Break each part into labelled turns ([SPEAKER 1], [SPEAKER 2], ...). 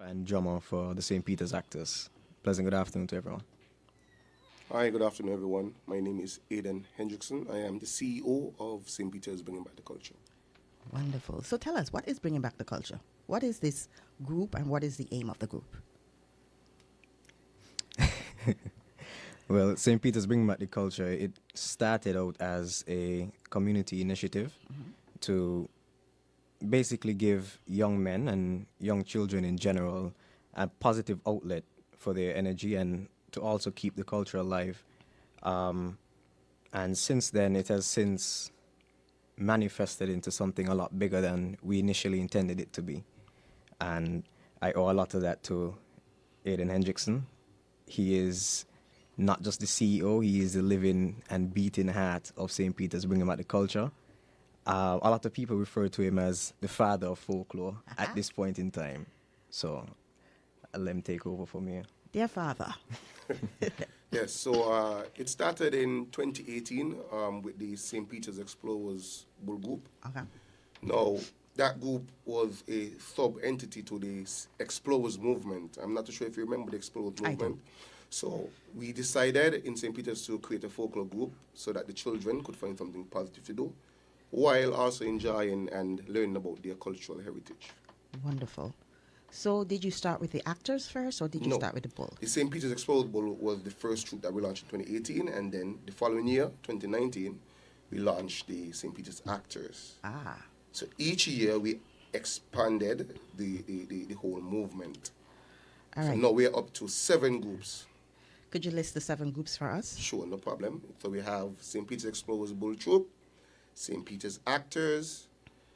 [SPEAKER 1] and drummer for the St. Peters Actors. Pleasant good afternoon to everyone.
[SPEAKER 2] Hi, good afternoon, everyone. My name is Aidan Hendrickson. I am the CEO of St. Peters Bringing Back the Culture.
[SPEAKER 3] Wonderful. So tell us, what is Bringing Back the Culture? What is this group and what is the aim of the group?
[SPEAKER 1] Well, St. Peters Bringing Back the Culture, it started out as a community initiative to basically give young men and young children in general a positive outlet for their energy and to also keep the culture alive. And since then, it has since manifested into something a lot bigger than we initially intended it to be. And I owe a lot of that to Aidan Hendrickson. He is not just the CEO, he is the living and beating heart of St. Peters Bringing Back the Culture. A lot of people refer to him as the father of folklore at this point in time. So I'll let him take over from here.
[SPEAKER 3] Dear Father.
[SPEAKER 2] Yes, so it started in 2018 with the St. Peters Explorers Bull Group.
[SPEAKER 3] Okay.
[SPEAKER 2] Now, that group was a sub-entity to the Explorers movement. I'm not too sure if you remember the Explorers movement.
[SPEAKER 3] I do.
[SPEAKER 2] So we decided in St. Peters to create a folklore group so that the children could find something positive to do, while also enjoying and learning about their cultural heritage.
[SPEAKER 3] Wonderful. So did you start with the actors first or did you
[SPEAKER 2] No.
[SPEAKER 3] start with the bull?
[SPEAKER 2] The St. Peter's Explorers Bull was the first troop that we launched in 2018, and then the following year, 2019, we launched the St. Peter's Actors.
[SPEAKER 3] Ah,
[SPEAKER 2] So each year we expanded the whole movement.
[SPEAKER 3] all
[SPEAKER 2] So
[SPEAKER 3] right.
[SPEAKER 2] now we're up to 7 groups.
[SPEAKER 3] Could you list the 7 groups for us?
[SPEAKER 2] Sure, no problem. So we have St. Peter's Explorers Bull Troop, St. Peter's Actors,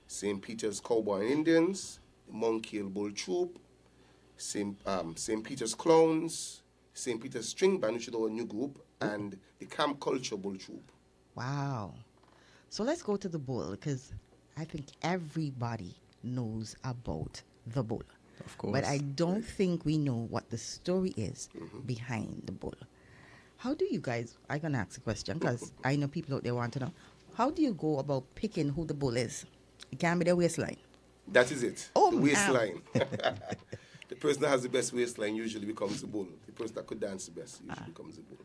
[SPEAKER 2] St. Peter's Cowboy and Indians, Monkey Hill Bull Troop, St. Peter's Clowns, St. Peter's String Band, which is our new group, and the Camp Culture Bull Troop.
[SPEAKER 3] Wow. So let's go to the bull because I think everybody knows about the bull.
[SPEAKER 1] Of course.
[SPEAKER 3] But I don't think we know what the story is behind the bull. How do you guys, I'm going to ask a question because I know people out there want to know. How do you go about picking who the bull is? It can't be the waistline.
[SPEAKER 2] That is it.
[SPEAKER 3] Oh,
[SPEAKER 2] the
[SPEAKER 3] ma'am.
[SPEAKER 2] waistline. The person that has the best waistline usually becomes the bull. The person that could dance the best usually becomes the bull.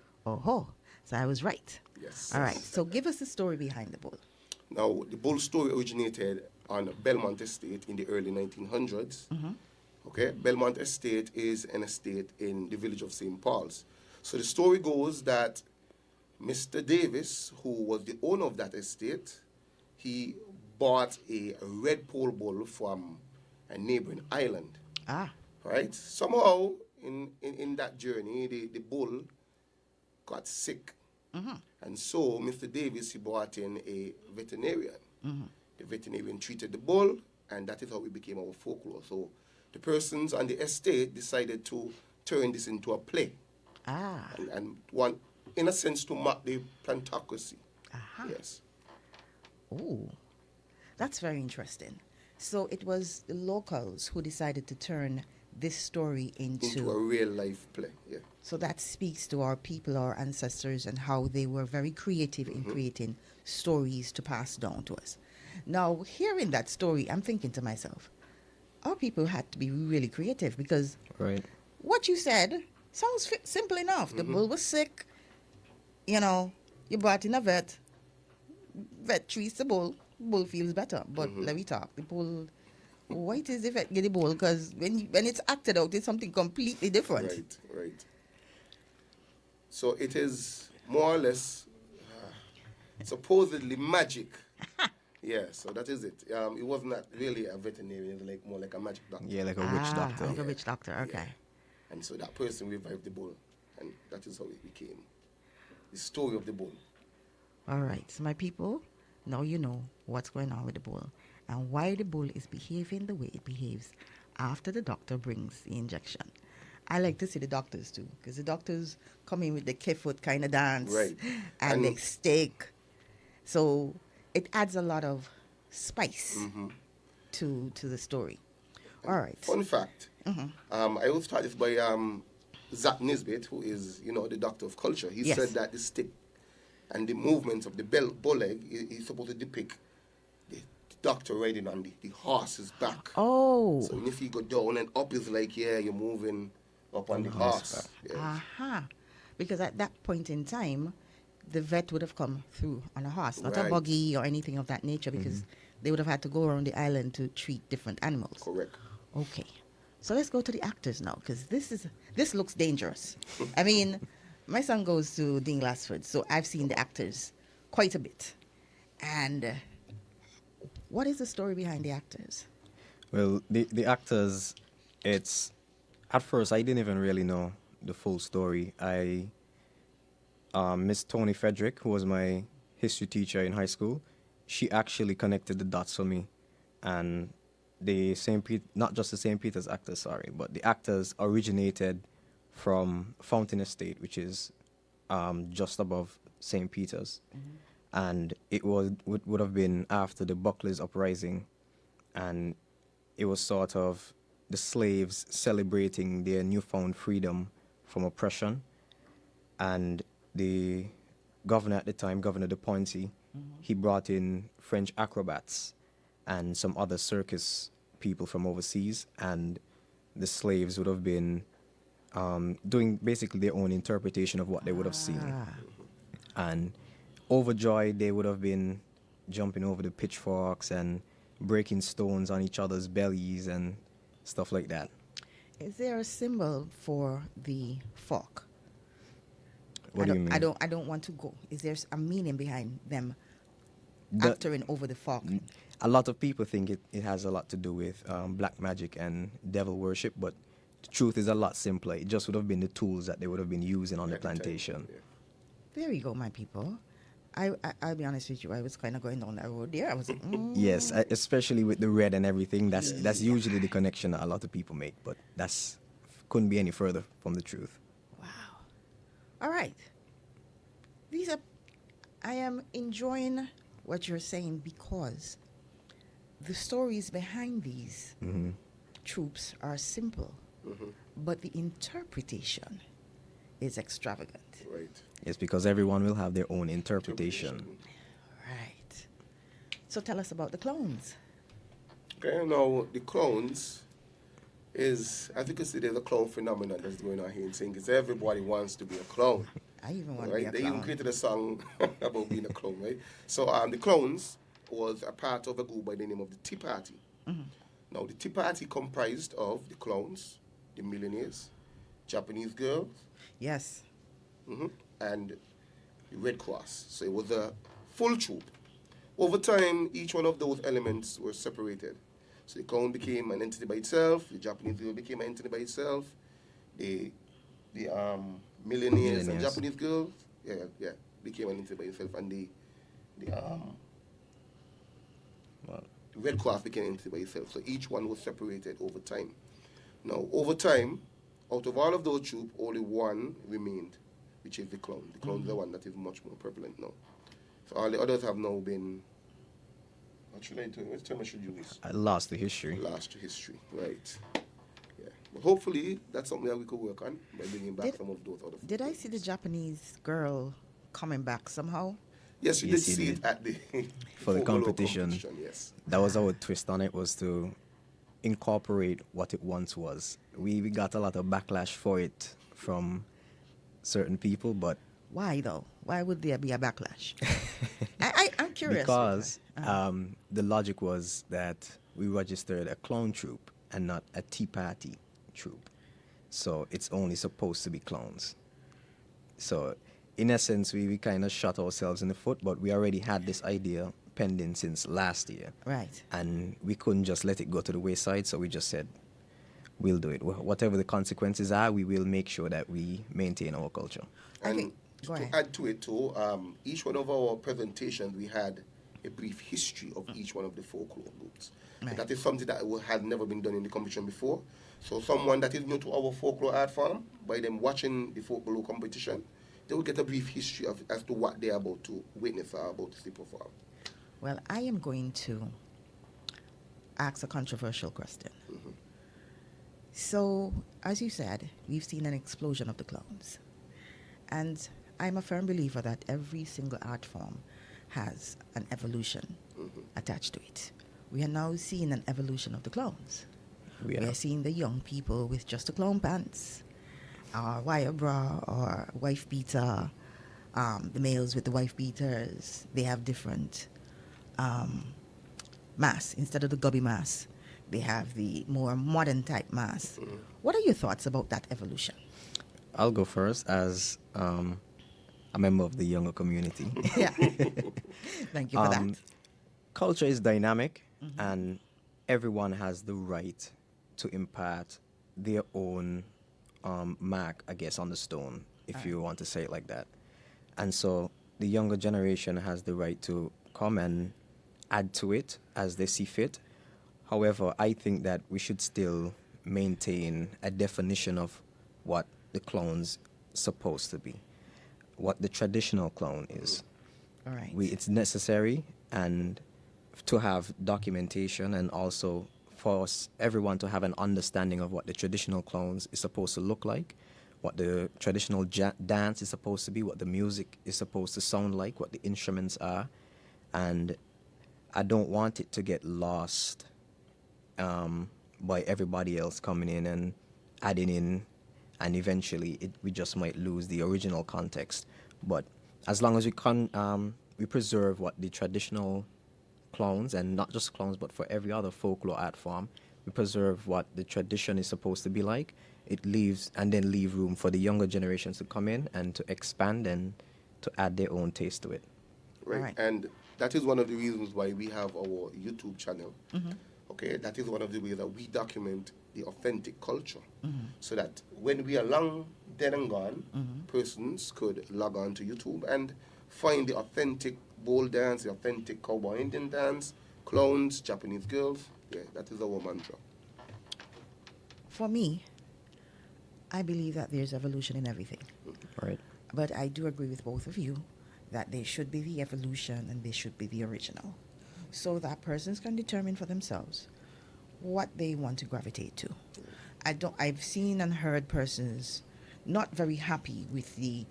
[SPEAKER 3] Oh, so I was right.
[SPEAKER 2] Yes.
[SPEAKER 3] All right. So give us the story behind the bull.
[SPEAKER 2] Now, the bull story originated on Belmont Estate in the early 1900s. Okay, Belmont Estate is an estate in the village of St. Paul's. So the story goes that Mr. Davis, who was the owner of that estate, he bought a red pole bull from a neighboring island.
[SPEAKER 3] Ah,
[SPEAKER 2] Right? Somehow, in that journey, the bull got sick. And so Mr. Davis, he brought in a veterinarian. The veterinarian treated the bull, and that is how it became our folklore. So the persons on the estate decided to turn this into a play. And one, in a sense, to mark the plantocracy. Yes.
[SPEAKER 3] oh, that's very interesting. So it was the locals who decided to turn this story
[SPEAKER 2] Into a real life play. Yeah.
[SPEAKER 3] So that speaks to our people, our ancestors, and how they were very creative in creating stories to pass down to us. Now, hearing that story, I'm thinking to myself, our people had to be really creative because
[SPEAKER 1] Right.
[SPEAKER 3] what you said sounds simple enough. The bull was sick, you know, you brought in a vet treats the bull feels better. But let me talk. The bull, why it is the vet get the bull? Because when it's acted out, it's something completely different.
[SPEAKER 2] Right. So it is more or less supposedly magic. Yeah, so that is it. It was not really a veterinarian, it was like more like a magic doctor.
[SPEAKER 1] Yeah, like a witch doctor.
[SPEAKER 3] Like a witch doctor, okay.
[SPEAKER 2] And so that person revived the bull, and that is how it became the story of the bull.
[SPEAKER 3] All right, so my people, now you know what's going on with the bull and why the bull is behaving the way it behaves after the doctor brings the injection. I like to see the doctors too, because the doctors come in with the kifoot kind of dance,
[SPEAKER 2] Right.
[SPEAKER 3] and
[SPEAKER 2] And-
[SPEAKER 3] the steak. So it adds a lot of spice to the story. All right.
[SPEAKER 2] Fun fact, I always taught this by Zach Nisbet, who is, the doctor of culture. He
[SPEAKER 3] Yes.
[SPEAKER 2] said that the stick and the movements of the bow leg is supposed to depict the doctor riding on the horse's back.
[SPEAKER 3] Oh.
[SPEAKER 2] So if you go down and up is like, yeah, you're moving up on the horse. Yeah.
[SPEAKER 3] Aha. Because at that point in time, the vet would have come through on a horse, not a
[SPEAKER 2] Right.
[SPEAKER 3] buggy or anything of that nature, because they would have had to go around the island to treat different animals.
[SPEAKER 2] Correct.
[SPEAKER 3] Okay. So let's go to the actors now, because this looks dangerous. I mean, my son goes to Dean Glassford, so I've seen the actors quite a bit. And what is the story behind the actors?
[SPEAKER 1] Well, the actors, it's at first I didn't even really know the full story. Miss Tony Frederick, who was my history teacher in high school, she actually connected the dots for me, and not just the St. Peters actors, sorry, but the actors originated from Fountain Estate, which is just above St. Peters, and it would have been after the Buckley's uprising, and it was sort of the slaves celebrating their newfound freedom from oppression, and the governor at the time, Governor de Poincy, he brought in French acrobats and some other circus people from overseas, and the slaves would have been doing basically their own interpretation of what they would have seen. And overjoyed, they would have been jumping over the pitchforks and breaking stones on each other's bellies and stuff like that.
[SPEAKER 3] Is there a symbol for the fork?
[SPEAKER 1] What do you mean?
[SPEAKER 3] I don't want to go. Is there a meaning behind them
[SPEAKER 1] The-
[SPEAKER 3] acting over the fork?
[SPEAKER 1] A lot of people think it has a lot to do with black magic and devil worship, but the truth is a lot simpler. It just would have been the tools that they would have been using on the
[SPEAKER 2] At the time,
[SPEAKER 1] plantation.
[SPEAKER 2] yeah.
[SPEAKER 3] There you go, my people. I'll be honest with you. I was kind of going down that road there. I was like,
[SPEAKER 1] Yes, especially with the red and everything. That's usually the connection that a lot of people make, but that's couldn't be any further from the truth.
[SPEAKER 3] wow. All right. I am enjoying what you're saying because the stories behind these troops are simple, but the interpretation is extravagant.
[SPEAKER 2] Right.
[SPEAKER 1] It's because everyone will have their own interpretation.
[SPEAKER 3] Right. So tell us about the clones.
[SPEAKER 2] Okay, now the clones is, as you can see, there's a clown phenomenon that's going on here in St. Kitts. Everybody wants to be a clown.
[SPEAKER 3] I even want to
[SPEAKER 2] Right?
[SPEAKER 3] be
[SPEAKER 2] They
[SPEAKER 3] a
[SPEAKER 2] even
[SPEAKER 3] clown.
[SPEAKER 2] created a song about being a clown, right? So the clowns was a part of a group by the name of the Tea Party. Now the Tea Party comprised of the clowns, the millionaires, Japanese girls,
[SPEAKER 3] Yes.
[SPEAKER 2] and the Red Cross. So it was a full troupe. Over time, each one of those elements were separated. So the clown became an entity by itself, the Japanese girl became an entity by itself, the millionaires and
[SPEAKER 1] Millionaires.
[SPEAKER 2] Japanese girls, became an entity by itself, and the Red Cross became an entity by itself. So each one was separated over time. Now, over time, out of all of those troops, only one remained, which is the clown. The clown is the one that is much more prevalent now. So all the others have now been, what should I do? Which term I should use?
[SPEAKER 1] I lost the history.
[SPEAKER 2] Lost to history, right. Yeah. But hopefully, that's something that we could work on by bringing back some of those other
[SPEAKER 3] Did I see the Japanese girl coming back somehow?
[SPEAKER 2] Yes, you
[SPEAKER 1] Yes,
[SPEAKER 2] did
[SPEAKER 1] you
[SPEAKER 2] see
[SPEAKER 1] did.
[SPEAKER 2] it at the
[SPEAKER 1] For the
[SPEAKER 2] folklore
[SPEAKER 1] competition.
[SPEAKER 2] Yes.
[SPEAKER 1] That was our twist on it, was to incorporate what it once was. We got a lot of backlash for it from certain people, but
[SPEAKER 3] Why though? Why would there be a backlash? I'm curious.
[SPEAKER 1] because the logic was that we registered a clown troupe and not a tea party troupe. So it's only supposed to be clowns. So in essence, we kind of shot ourselves in the foot, but we already had this idea pending since last year.
[SPEAKER 3] Right.
[SPEAKER 1] And we couldn't just let it go to the wayside, so we just said, we'll do it. Whatever the consequences are, we will make sure that we maintain our culture.
[SPEAKER 2] And
[SPEAKER 3] Okay, go
[SPEAKER 2] to
[SPEAKER 3] ahead.
[SPEAKER 2] add to it too, each one of our presentations, we had a brief history of each one of the folklore groups.
[SPEAKER 3] Right.
[SPEAKER 2] That is something that had never been done in the competition before. So someone that is new to our folklore art form, by them watching the folklore competition, they will get a brief history as to what they are about to witness or about to see perform.
[SPEAKER 3] Well, I am going to ask a controversial question. So, as you said, we've seen an explosion of the clowns. And I'm a firm believer that every single art form has an evolution attached to it. we are now seeing an evolution of the clowns.
[SPEAKER 1] We
[SPEAKER 3] We
[SPEAKER 1] are.
[SPEAKER 3] are seeing the young people with just a clown pants, or wire bra, or wife beater. The males with the wife beaters, they have different masks. Instead of the gubby mask, they have the more modern type mask. What are your thoughts about that evolution?
[SPEAKER 1] I'll go first as a member of the younger community.
[SPEAKER 3] Yeah. Thank you for that.
[SPEAKER 1] Culture is dynamic, and everyone has the right to impart their own mark, I guess, on the stone, if you want to say it like that. And so the younger generation has the right to come and add to it as they see fit. However, I think that we should still maintain a definition of what the clown's supposed to be, what the traditional clown is.
[SPEAKER 3] All right.
[SPEAKER 1] It's necessary and to have documentation, and also for everyone to have an understanding of what the traditional clowns is supposed to look like, what the traditional dance is supposed to be, what the music is supposed to sound like, what the instruments are. And I don't want it to get lost by everybody else coming in and adding in, and eventually we just might lose the original context. But as long as we preserve what the traditional clowns, and not just clowns, but for every other folklore art form, we preserve what the tradition is supposed to be like. It leaves, and then leave room for the younger generations to come in and to expand and to add their own taste to it.
[SPEAKER 2] Right.
[SPEAKER 3] Right.
[SPEAKER 2] And that is one of the reasons why we have our YouTube channel. Okay, that is one of the ways that we document the authentic culture, so that when we are long dead and gone, persons could log on to YouTube and find the authentic bowl dance, the authentic cowboy Indian dance, clowns, Japanese girls. Yeah, that is our mantra.
[SPEAKER 3] For me, I believe that there's evolution in everything.
[SPEAKER 1] Right.
[SPEAKER 3] But I do agree with both of you that there should be the evolution and there should be the original, so that persons can determine for themselves what they want to gravitate to. I've seen and heard persons not very happy with the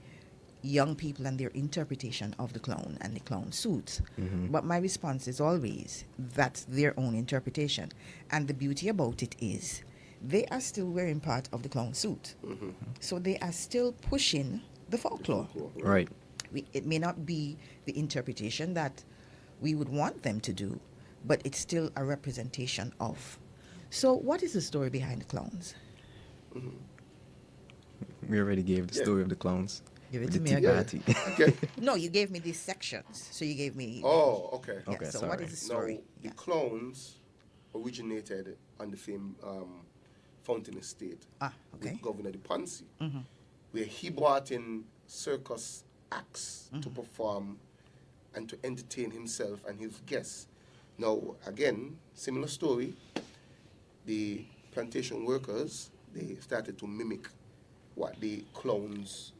[SPEAKER 3] young people and their interpretation of the clown and the clown suits. But my response is always, that's their own interpretation. And the beauty about it is, they are still wearing part of the clown suit. So they are still pushing the folklore.
[SPEAKER 1] Right.
[SPEAKER 3] It may not be the interpretation that we would want them to do, but it's still a representation of. So what is the story behind the clowns?
[SPEAKER 1] We already gave the story of the clowns.
[SPEAKER 3] Give it
[SPEAKER 1] with
[SPEAKER 3] to
[SPEAKER 1] the
[SPEAKER 3] me
[SPEAKER 1] tea
[SPEAKER 3] again.
[SPEAKER 1] party.
[SPEAKER 2] Okay.
[SPEAKER 3] No, you gave me these sections. So you gave me...
[SPEAKER 2] Oh, okay.
[SPEAKER 3] Yeah,
[SPEAKER 1] Okay,
[SPEAKER 3] so what
[SPEAKER 1] sorry.
[SPEAKER 3] is the story?
[SPEAKER 2] Now, the clowns originated on the same Fountain Estate
[SPEAKER 3] Okay.
[SPEAKER 2] with Governor de Ponce, where he brought in circus acts to perform and to entertain himself and his guests. Now, again, similar story. The plantation workers, they started to mimic what the clowns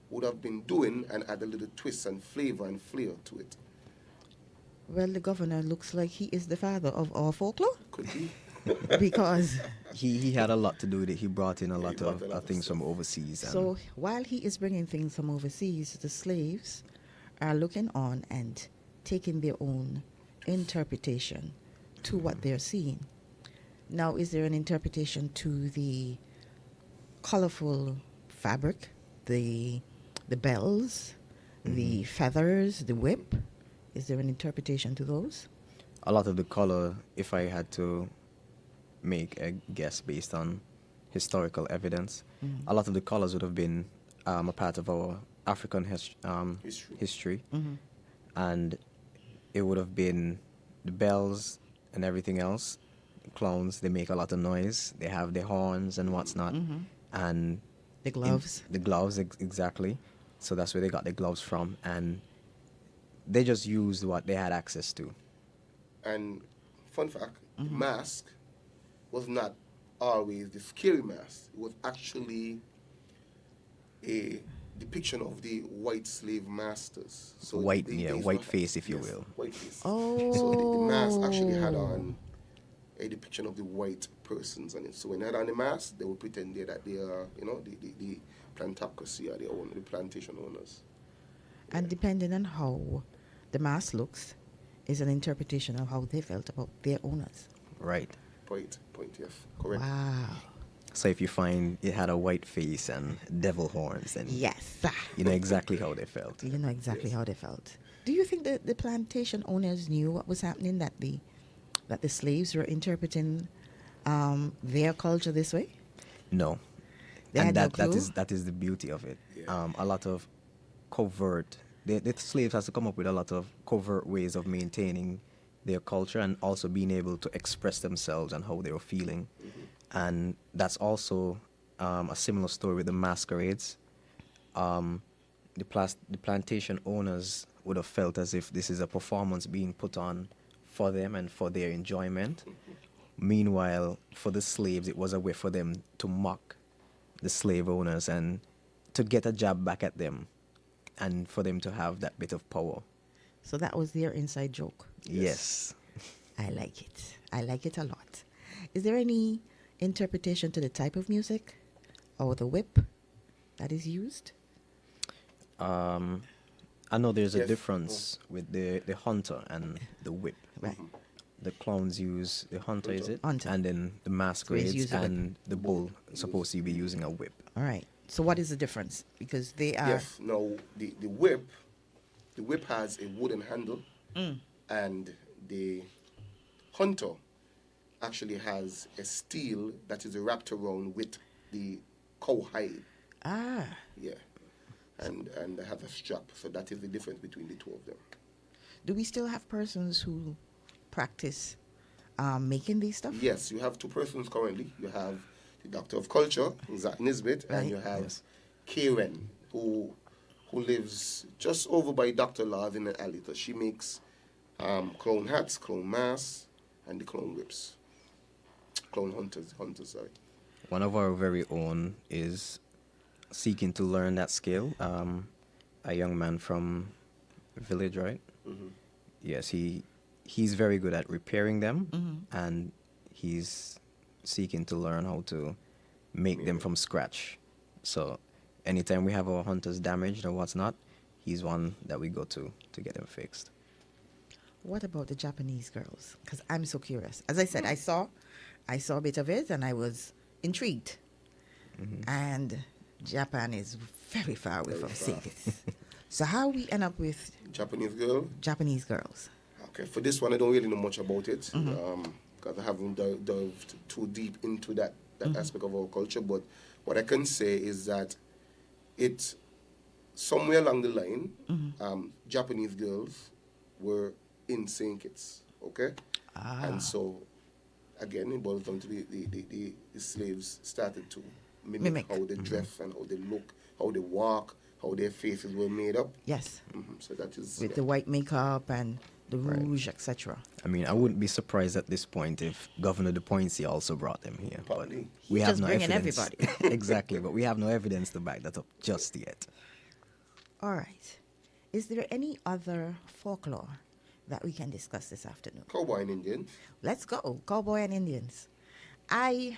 [SPEAKER 2] would have been doing and add a little twist and flavor and flair to it.
[SPEAKER 3] Well, the governor looks like he is the father of our folklore,
[SPEAKER 2] Could be.
[SPEAKER 3] because
[SPEAKER 1] He had a lot to do with it. He brought in a lot
[SPEAKER 2] brought a lot
[SPEAKER 1] of
[SPEAKER 2] of
[SPEAKER 1] things
[SPEAKER 2] stuff.
[SPEAKER 1] from overseas. And
[SPEAKER 3] so while he is bringing things from overseas, the slaves are looking on and taking their own interpretation to what they're seeing. Now, is there an interpretation to the colorful fabric, the bells, the feathers, the whip? Is there an interpretation to those?
[SPEAKER 1] a lot of the color, if I had to make a guess based on historical evidence, a lot of the colors would have been a part of our African history. And it would have been the bells and everything else. Clowns, they make a lot of noise. They have their horns and what's not. And
[SPEAKER 3] The gloves.
[SPEAKER 1] the gloves, exactly. So that's where they got the gloves from. And they just used what they had access to.
[SPEAKER 2] And fun fact, the mask was not always the scary mask. It was actually a depiction of the white slave masters. So
[SPEAKER 1] White,
[SPEAKER 2] they
[SPEAKER 1] yeah,
[SPEAKER 2] used
[SPEAKER 1] white
[SPEAKER 2] to-
[SPEAKER 1] face, if you
[SPEAKER 2] yes,
[SPEAKER 1] will.
[SPEAKER 2] White face.
[SPEAKER 3] Oh.
[SPEAKER 2] So the mask actually had on a depiction of the white persons on it. So when they had on the mask, they would pretend that they are, the plantocracy or the plantation owners.
[SPEAKER 3] And depending on how the mask looks, is an interpretation of how they felt about their owners.
[SPEAKER 1] Right.
[SPEAKER 2] Point, yes, correct.
[SPEAKER 3] Wow.
[SPEAKER 1] So if you find it had a white face and devil horns, then
[SPEAKER 3] Yes.
[SPEAKER 1] you know exactly how they felt.
[SPEAKER 3] You know exactly
[SPEAKER 2] Yes.
[SPEAKER 3] how they felt. Do you think that the plantation owners knew what was happening, that the slaves were interpreting their culture this way?
[SPEAKER 1] No.
[SPEAKER 3] They
[SPEAKER 1] And
[SPEAKER 3] had no
[SPEAKER 1] that
[SPEAKER 3] clue?
[SPEAKER 1] that is the beauty of it.
[SPEAKER 2] Yeah.
[SPEAKER 1] A lot of covert. The slaves has to come up with a lot of covert ways of maintaining their culture and also being able to express themselves and how they were feeling. And that's also a similar story with the masquerades. The plantation owners would have felt as if this is a performance being put on for them and for their enjoyment. Meanwhile, for the slaves, it was a way for them to mock the slave owners and to get a jab back at them and for them to have that bit of power.
[SPEAKER 3] So that was their inside joke.
[SPEAKER 1] Yes.
[SPEAKER 3] I like it. I like it a lot. Is there any interpretation to the type of music or the whip that is used?
[SPEAKER 1] I know there's a
[SPEAKER 2] Yes.
[SPEAKER 1] difference with the hunter and the whip.
[SPEAKER 3] Right.
[SPEAKER 1] The clowns use the hunter, is it?
[SPEAKER 3] Hunter.
[SPEAKER 1] And then the masquerades
[SPEAKER 3] use a whip.
[SPEAKER 1] and the bull supposed to be using a whip.
[SPEAKER 3] All right. So what is the difference? Because they are...
[SPEAKER 2] Yes. Now the whip has a wooden handle, and the hunter actually has a steel that is wrapped around with the cowhide.
[SPEAKER 3] Ah.
[SPEAKER 2] Yeah. And they have a strap. So that is the difference between the two of them.
[SPEAKER 3] Do we still have persons who practice making these stuff?
[SPEAKER 2] Yes, you have two persons currently. You have the Doctor of Culture, Zach Nisbet,
[SPEAKER 3] Right.
[SPEAKER 2] and you have
[SPEAKER 1] Yes.
[SPEAKER 2] Karen, who lives just over by Dr. Laws in an alley. So she makes clown hats, clown masks, and the clown whips. Clown hunters, sorry.
[SPEAKER 1] One of our very own is seeking to learn that skill. A young man from village, right? Yes, he's very good at repairing them, and he's seeking to learn how to make them from scratch. So anytime we have our hunters damaged or what's not, he's one that we go to get them fixed.
[SPEAKER 3] What about the Japanese girls? Because I'm so curious. As I said, I saw a bit of it and I was intrigued. And Japan is very far away from
[SPEAKER 2] far.
[SPEAKER 3] St. So how we end up with
[SPEAKER 2] Japanese girl.
[SPEAKER 3] Japanese girls?
[SPEAKER 2] Okay, for this one, I don't really know much about it because I haven't delved too deep into that aspect of our culture. But what I can say is that it somewhere along the line, Japanese girls were in St. Kitts, okay? And so, again, it boils down to the slaves started to mimic how they dress and how they look, how they walk, how their faces were made up.
[SPEAKER 3] Yes.
[SPEAKER 2] So that is...
[SPEAKER 3] With the white makeup and the rouge, etc.
[SPEAKER 1] I mean, I wouldn't be surprised at this point if Governor De Poincy also brought them here. But
[SPEAKER 2] Probably.
[SPEAKER 1] we
[SPEAKER 3] He's
[SPEAKER 1] have
[SPEAKER 3] just
[SPEAKER 1] no
[SPEAKER 3] bringing
[SPEAKER 1] evidence.
[SPEAKER 3] everybody.
[SPEAKER 1] Exactly, but we have no evidence to back that up just yet.
[SPEAKER 3] All right. Is there any other folklore that we can discuss this afternoon?
[SPEAKER 2] Cowboy and Indian.
[SPEAKER 3] Let's go. Cowboy and Indians. I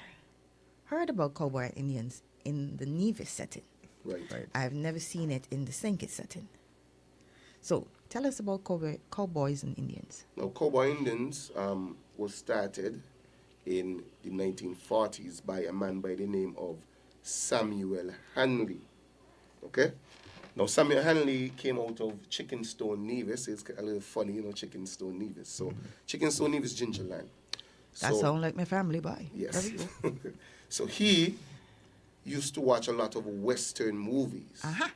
[SPEAKER 3] heard about Cowboy and Indians in the Nevis setting.
[SPEAKER 2] Right.
[SPEAKER 3] I've never seen it in the St. Kitts setting. So tell us about Cowboys and Indians.
[SPEAKER 2] Now, Cowboy Indians was started in the 1940s by a man by the name of Samuel Hanley. Okay? Now, Samuel Hanley came out of Chickenstone, Nevis. It's a little funny, you know, Chickenstone, Nevis. So, Chickenstone, Nevis, Gingerland.
[SPEAKER 3] That sounds like my family, boy.
[SPEAKER 2] Yes. So, he used to watch a lot of Western movies.
[SPEAKER 3] Uh-huh.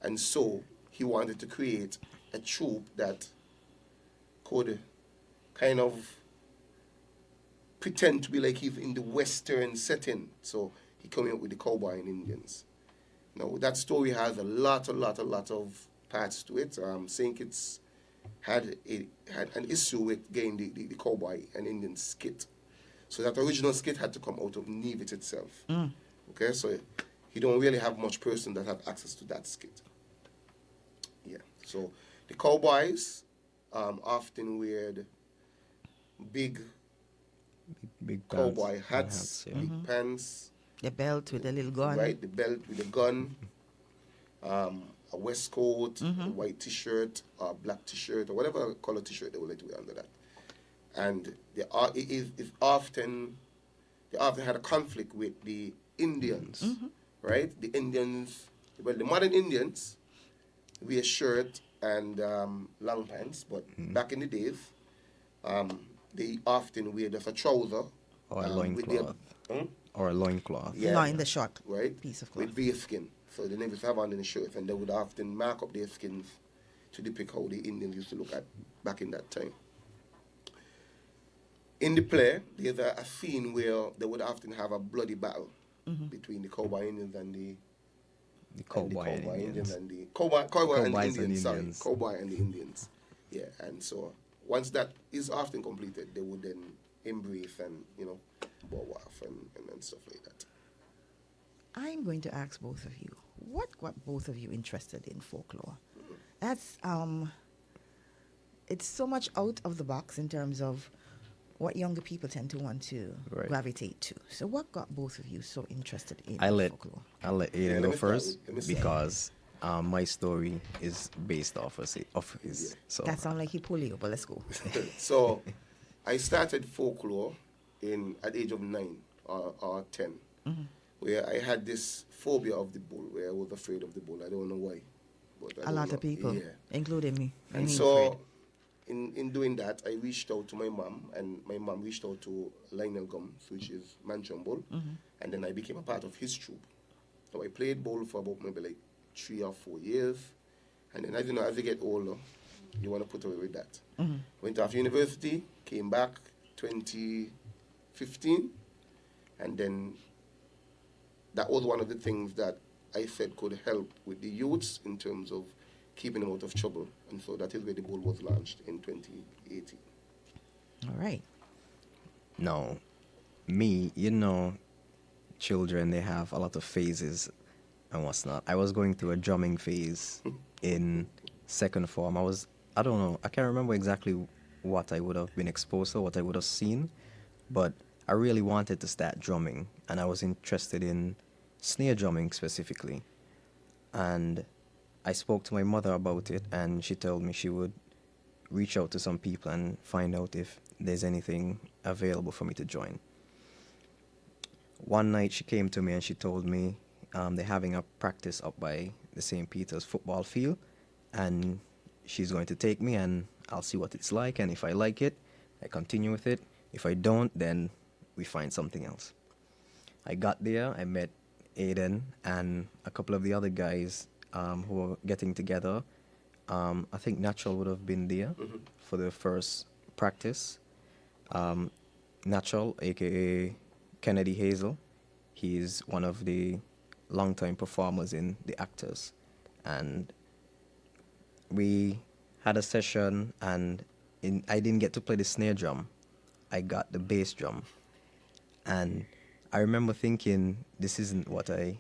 [SPEAKER 2] And so, he wanted to create a troupe that could kind of pretend to be like he's in the Western setting. So he came up with the Cowboy and Indians. Now that story has a lot of parts to it. St. Kitts had an issue with getting the Cowboy and Indian skit. So that original skit had to come out of Nevis itself. Okay, so he don't really have much person that have access to that skit. Yeah, so the cowboys often wear big
[SPEAKER 1] Big
[SPEAKER 2] cowboy
[SPEAKER 1] pants,
[SPEAKER 2] hats, big pants,
[SPEAKER 3] The belt with the little gun.
[SPEAKER 2] right? The belt with the gun, a waistcoat, a white T-shirt, or black T-shirt, or whatever color T-shirt they will let you wear under that. And it's often they often had a conflict with the Indians, right? The Indians, well, the modern Indians wear shirt and long pants, but back in the days, they often wear just a trouser
[SPEAKER 1] Or a
[SPEAKER 2] with their
[SPEAKER 1] loincloth. Or a loincloth.
[SPEAKER 2] Yeah.
[SPEAKER 3] Not in the short
[SPEAKER 2] right?
[SPEAKER 3] piece of cloth.
[SPEAKER 2] With bare skin. So they never have on any shirts, and they would often mark up their skins to depict how the Indians used to look at back in that time. In the play, there's a scene where they would often have a bloody battle between the cowboy Indians and the
[SPEAKER 1] Cowboy Indians.
[SPEAKER 2] and the cowboy and the
[SPEAKER 1] Cowboys and
[SPEAKER 2] Indians. Sorry,
[SPEAKER 1] Indians.
[SPEAKER 2] cowboy and the Indians. Yeah, and so once that is often completed, they would then embrace and bow off and stuff like that.
[SPEAKER 3] I'm going to ask both of you, what got both of you interested in folklore? That's it's so much out of the box in terms of what younger people tend to want to gravitate to. So what got both of you so interested in folklore?
[SPEAKER 1] I'll let Aiden go first
[SPEAKER 2] let me start.
[SPEAKER 1] because my story is based off of his. So
[SPEAKER 3] That sounds like he pulled you, but let's go.
[SPEAKER 2] So I started folklore at the age of 9 or 10, where I had this phobia of the bull, where I was afraid of the bull. I don't know why. But
[SPEAKER 3] A lot of people, including me.
[SPEAKER 2] And so in doing that, I reached out to my mom, and my mom reached out to Lionel Gums, which is Manchon Bull, and then I became a part of his troupe. So I played bull for about maybe like 3 or 4 years, and then as you get older, you want to put away with that. Went off university, came back 2015, and then that was one of the things that I said could help with the youths in terms of keeping them out of trouble. And so that is where the bull was launched in 2018.
[SPEAKER 3] All right.
[SPEAKER 1] No, me, children, they have a lot of phases and what's not. I was going through a drumming phase in second form. I don't know, I can't remember exactly what I would have been exposed to, what I would have seen, but I really wanted to start drumming, and I was interested in snare drumming specifically. And I spoke to my mother about it, and she told me she would reach out to some people and find out if there's anything available for me to join. One night she came to me and she told me they're having a practice up by the St. Peters football field, and she's going to take me and I'll see what it's like, and if I like it, I continue with it. If I don't, then we find something else. I got there, I met Aiden and a couple of the other guys who were getting together. I think Natural would have been there for the first practice. Natural, aka Kennedy Hazel, he's one of the longtime performers in the Actors. And we had a session, and I didn't get to play the snare drum. I got the bass drum. And I remember thinking, this isn't what I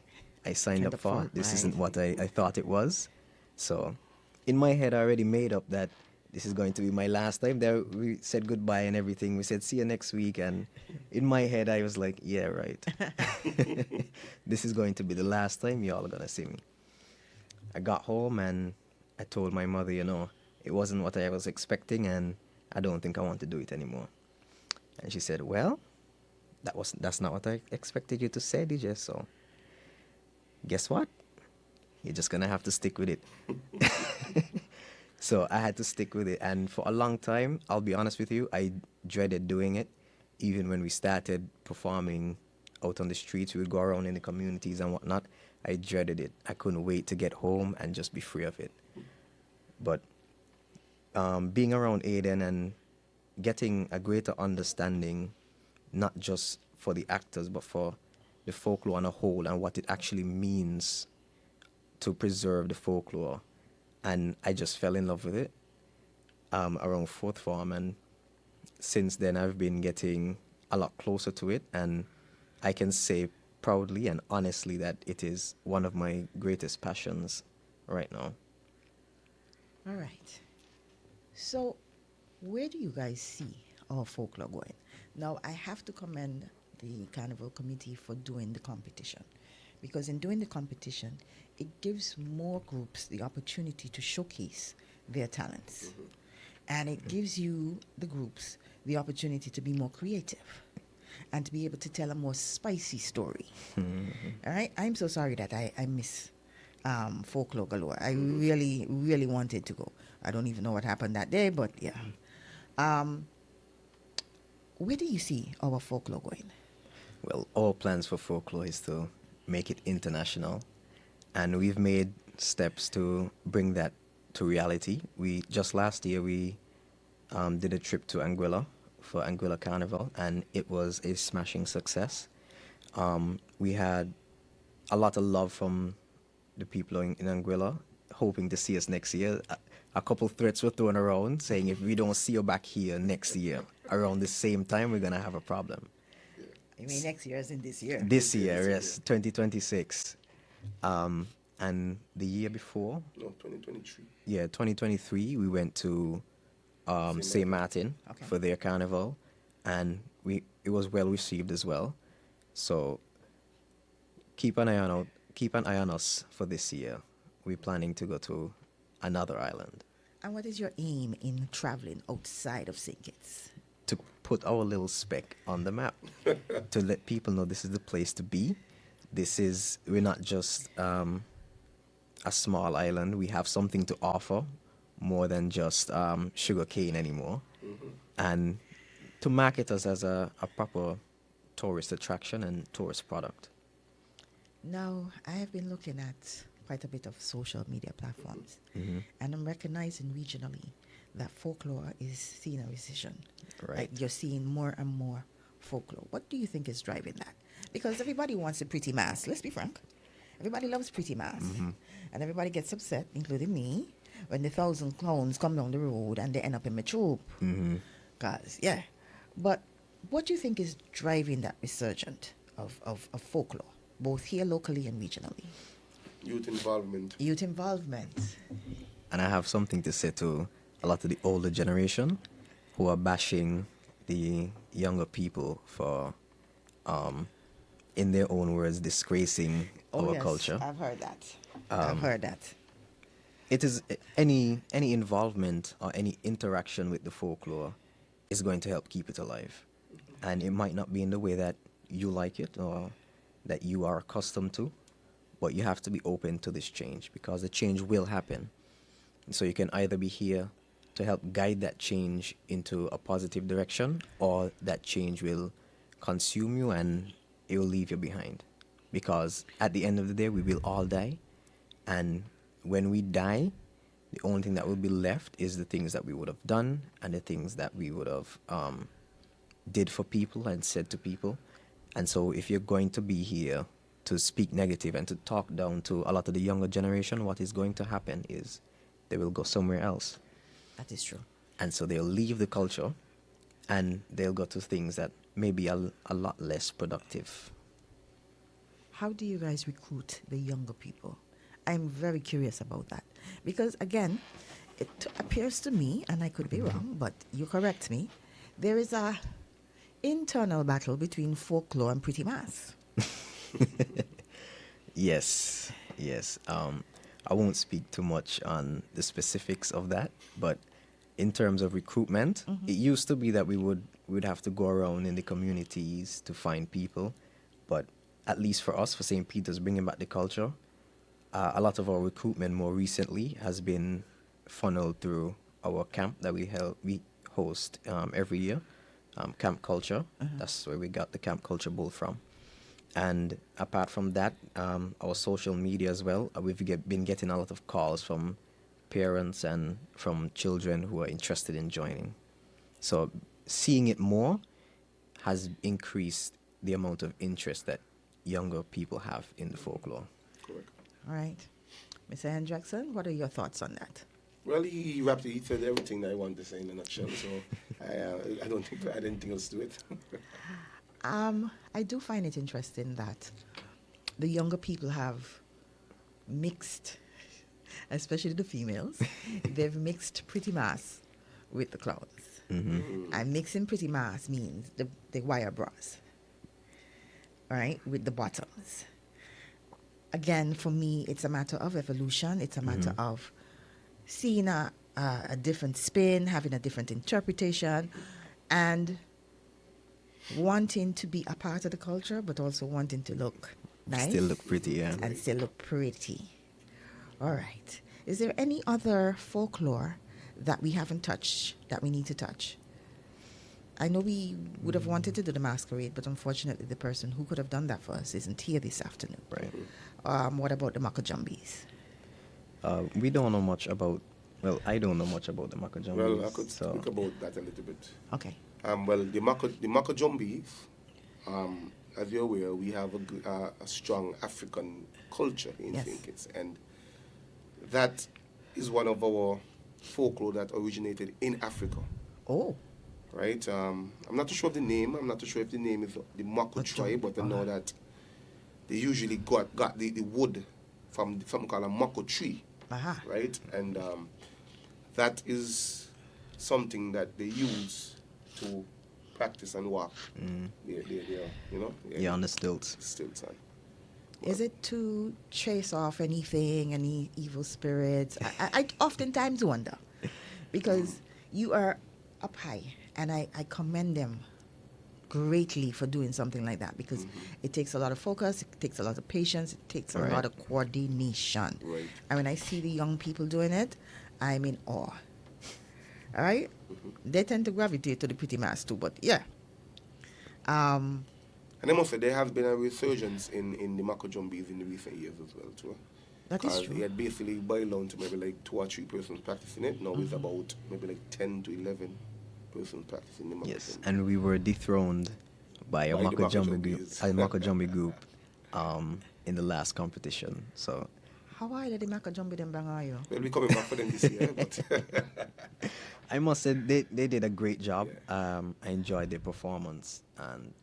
[SPEAKER 1] signed up for. This isn't what I thought it was. So in my head, I already made up that this is going to be my last time there. We said goodbye and everything. We said, see you next week. And in my head, I was like, yeah, right. This is going to be the last time y'all are going to see me. I got home and I told my mother, it wasn't what I was expecting, and I don't think I want to do it anymore. And she said, well, that's not what I expected you to say, DJ. So guess what? You're just going to have to stick with it. So I had to stick with it. And for a long time, I'll be honest with you, I dreaded doing it. Even when we started performing out on the streets, we would go around in the communities and whatnot. I dreaded it. I couldn't wait to get home and just be free of it. But being around Aiden and getting a greater understanding, not just for the actors, but for the folklore on a whole and what it actually means to preserve the folklore. And I just fell in love with it around fourth form. And since then, I've been getting a lot closer to it. And I can say proudly and honestly that it is one of my greatest passions right now.
[SPEAKER 3] All right. So where do you guys see our folklore going? Now, I have to commend the Carnival Committee for doing the competition, because in doing the competition, it gives more groups the opportunity to showcase their talents. And it gives you, the groups, the opportunity to be more creative and to be able to tell a more spicy story. All right? I'm so sorry that I miss Folklore Galore. I really, really wanted to go. I don't even know what happened that day, but yeah. Where do you see our folklore going?
[SPEAKER 1] Well, our plans for folklore is to make it international, and we've made steps to bring that to reality. We just last year we did a trip to Anguilla for Anguilla Carnival, and it was a smashing success. We had a lot of love from the people in Anguilla, hoping to see us next year. A couple threats were thrown around saying if we don't see you back here next year around the same time, we're gonna have a problem.
[SPEAKER 3] You mean next year as in this year?
[SPEAKER 1] This year, yes, 2026. And the year before,
[SPEAKER 2] No, 2023.
[SPEAKER 1] yeah, 2023, we went to St. Martin
[SPEAKER 3] Okay.
[SPEAKER 1] for their carnival, and it was well received as well. So keep an eye on us for this year. We're planning to go to another island
[SPEAKER 3] And what is your aim in traveling outside of St. Kitts?
[SPEAKER 1] to put our little speck on the map to let people know this is the place to be. We're not just a small island. We have something to offer more than just sugar cane anymore. And to market us as a proper tourist attraction and tourist product.
[SPEAKER 3] Now, I have been looking at quite a bit of social media platforms, and I'm recognizing regionally that folklore is seeing a recession.
[SPEAKER 1] Right.
[SPEAKER 3] Like you're seeing more and more folklore. What do you think is driving that? Because everybody wants a pretty mass. Let's be frank. Everybody loves pretty mass. And everybody gets upset, including me, when the 1,000 clowns come down the road and they end up in my troop. Because, yeah. But what do you think is driving that resurgence of folklore, both here locally and regionally?
[SPEAKER 2] Youth involvement.
[SPEAKER 3] Youth involvement.
[SPEAKER 1] And I have something to say to a lot of the older generation who are bashing the younger people for, in their own words, disgracing our
[SPEAKER 3] yes,
[SPEAKER 1] culture.
[SPEAKER 3] I've heard that. I've heard that.
[SPEAKER 1] It is any involvement or any interaction with the folklore is going to help keep it alive. And it might not be in the way that you like it or that you are accustomed to, but you have to be open to this change because the change will happen. And so you can either be here to help guide that change into a positive direction, or that change will consume you and it will leave you behind. Because at the end of the day, we will all die. And when we die, the only thing that will be left is the things that we would have done and the things that we would have did for people and said to people. And so if you're going to be here to speak negative and to talk down to a lot of the younger generation, what is going to happen is they will go somewhere else.
[SPEAKER 3] That is true.
[SPEAKER 1] And so they'll leave the culture and they'll go to things that may be a lot less productive.
[SPEAKER 3] How do you guys recruit the younger people? I'm very curious about that. Because, again, it appears to me, and I could be wrong, but you correct me, there is a internal battle between folklore and pretty mass.
[SPEAKER 1] Yes. I won't speak too much on the specifics of that, but in terms of recruitment, it used to be that we'd have to go around in the communities to find people, but at least for us, for St. Peters Bringing Back the Culture, a lot of our recruitment more recently has been funneled through our camp that we host every year, Camp Culture. That's where we got the Camp Culture Bull from. And apart from that, our social media as well, we've been getting a lot of calls from parents and from children who are interested in joining. So seeing it more has increased the amount of interest that younger people have in the folklore.
[SPEAKER 2] Correct.
[SPEAKER 3] All right. Mr. Hendrickson, what are your thoughts on that?
[SPEAKER 2] Well, he said everything that I wanted to say in a nutshell, so I don't think I had anything else to it.
[SPEAKER 3] I do find it interesting that the younger people have mixed, especially the females, they've mixed pretty mass with the clowns. And mixing pretty mass means the wire bras, right, with the bottoms. again, for me, it's a matter of evolution. It's a matter of seeing a different spin, having a different interpretation, and wanting to be a part of the culture, but also wanting to look nice.
[SPEAKER 1] Still look pretty, yeah.
[SPEAKER 3] And still look pretty. All right. Is there any other folklore that we haven't touched that we need to touch? I know we would have wanted to do the masquerade, but unfortunately the person who could have done that for us isn't here this afternoon.
[SPEAKER 1] Right.
[SPEAKER 3] What about the Makajumbis?
[SPEAKER 1] We don't know much about, well, I don't know much about the Makajumbis.
[SPEAKER 2] Well, I could speak about that a little bit.
[SPEAKER 3] Okay.
[SPEAKER 2] Well, the Makajumbis, as you're aware, we have a strong African culture in St. Kitts, and that is one of our folklore that originated in Africa.
[SPEAKER 3] Oh.
[SPEAKER 2] Right? I'm not too sure of the name. I'm not too sure if the name is the Mako tribe, but I know that they usually got the wood from something called a Mako tree. Right? And that is something that they use to practice and walk.
[SPEAKER 1] Yeah, on the stilts.
[SPEAKER 2] Stilts.
[SPEAKER 3] Is it to chase off anything, any evil spirits? I oftentimes wonder, because you are up high, and I commend them greatly for doing something like that, because it takes a lot of focus, it takes a lot of patience, it takes a lot of coordination.
[SPEAKER 2] Right.
[SPEAKER 3] And when I see the young people doing it, I'm in awe. All right? They tend to gravitate to the pretty mass too, but yeah.
[SPEAKER 2] And I must say, there has been a resurgence in the Makajumbis in the recent years as well, too.
[SPEAKER 3] That is true.
[SPEAKER 2] It had basically boiled down to maybe like 2 or 3 persons practicing it. Now it's about maybe like 10 to 11 persons practicing the Makajumbis.
[SPEAKER 1] Yes, and we were dethroned by a Makajumbi group in the last competition. So
[SPEAKER 3] how are the Makajumbi them bang are you?
[SPEAKER 2] We'll be coming back for them this year. But
[SPEAKER 1] I must say they did a great job. I enjoyed their performance, and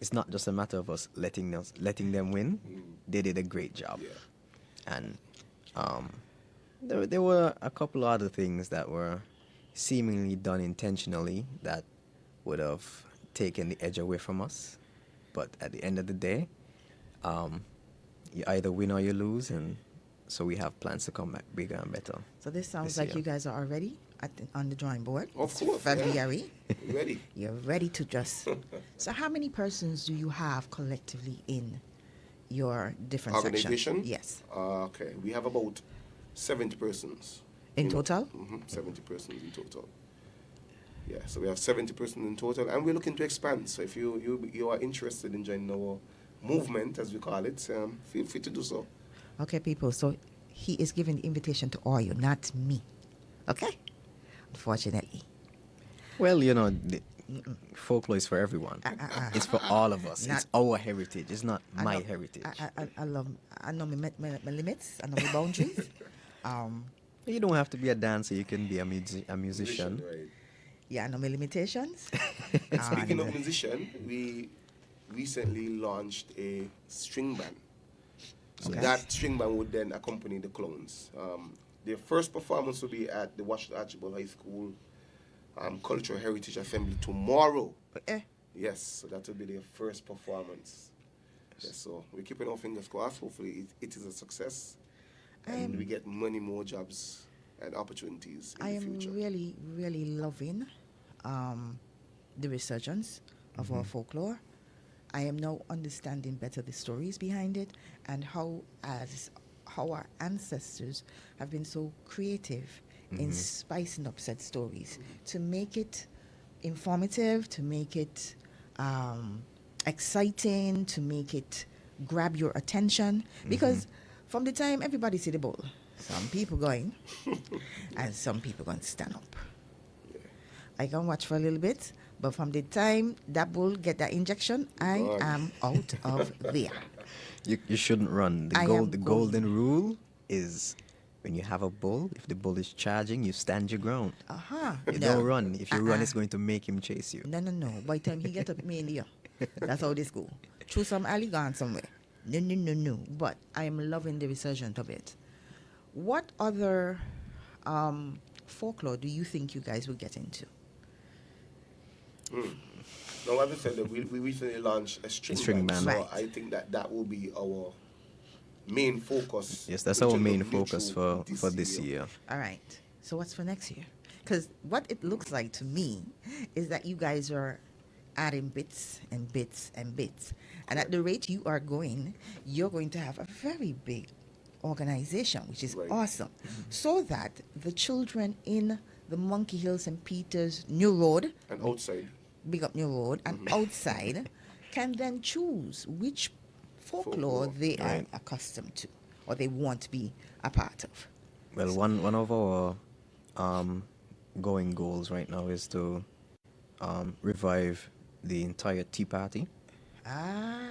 [SPEAKER 1] it's not just a matter of us letting them win. They did a great job, and there were a couple other things that were seemingly done intentionally that would have taken the edge away from us. But at the end of the day, you either win or you lose, and so we have plans to come back bigger and better.
[SPEAKER 3] So this sounds like you guys are already on the drawing board.
[SPEAKER 2] Of course.
[SPEAKER 3] February.
[SPEAKER 2] Yeah. Ready.
[SPEAKER 3] You're ready to just... So how many persons do you have collectively in your different
[SPEAKER 2] organization?
[SPEAKER 3] sections? Yes.
[SPEAKER 2] Okay. We have about 70 persons.
[SPEAKER 3] In total?
[SPEAKER 2] 70 persons in total. Yeah, so we have 70 persons in total, and we're looking to expand. So if you are interested in joining our movement, as we call it, feel free to do so.
[SPEAKER 3] Okay, people, so he is giving the invitation to all you, not me. Okay? Unfortunately.
[SPEAKER 1] Well, the folklore is for everyone. It's for all of us. It's our heritage. It's not my heritage.
[SPEAKER 3] I know my limits. I know my boundaries.
[SPEAKER 1] You don't have to be a dancer. You can be a musician.
[SPEAKER 2] Right.
[SPEAKER 3] Yeah, I know my limitations.
[SPEAKER 2] Speaking of musician, we recently launched a string band. So that string band would then accompany the clowns. Their first performance will be at the Washington Archibald High School Cultural Heritage Assembly tomorrow. Yes, so that will be their first performance. Yes, so we're keeping our fingers crossed. Hopefully it is a success. And we get many more jobs and opportunities in the future.
[SPEAKER 3] I am really, really loving the resurgence of our folklore. I am now understanding better the stories behind it, and how our ancestors have been so creative in spicing up said stories to make it informative, to make it exciting, to make it grab your attention. Because from the time everybody see the bull, some people going and some people going to stand up. I can watch for a little bit, but from the time that bull get that injection, I am out of there.
[SPEAKER 1] You shouldn't run. The golden rule is, when you have a bull, if the bull is charging, you stand your ground. You don't run. If you run, it's going to make him chase you.
[SPEAKER 3] No. By the time he get up me in the air, that's how this go. Through some alley gone somewhere. No. But I am loving the resurgence of it. What other folklore do you think you guys will get into?
[SPEAKER 2] Now, as I said, we recently launched a string band, so
[SPEAKER 3] Right.
[SPEAKER 2] I think that will be our main focus.
[SPEAKER 1] Yes, that's
[SPEAKER 2] in
[SPEAKER 1] our
[SPEAKER 2] terms of
[SPEAKER 1] main
[SPEAKER 2] mutual
[SPEAKER 1] focus for this year.
[SPEAKER 3] All right. So what's for next year? Because what it looks like to me is that you guys are adding bits and bits and bits. And at the rate you are going, you're going to have a very big organization, which is
[SPEAKER 2] Right.
[SPEAKER 3] awesome. So that the children in the Monkey Hill St. Peters New Road,
[SPEAKER 2] And outside,
[SPEAKER 3] big up New Road, and outside can then choose which folklore they are
[SPEAKER 1] Right.
[SPEAKER 3] accustomed to or they want to be a part of.
[SPEAKER 1] Well, one of our going goals right now is to revive the entire tea party,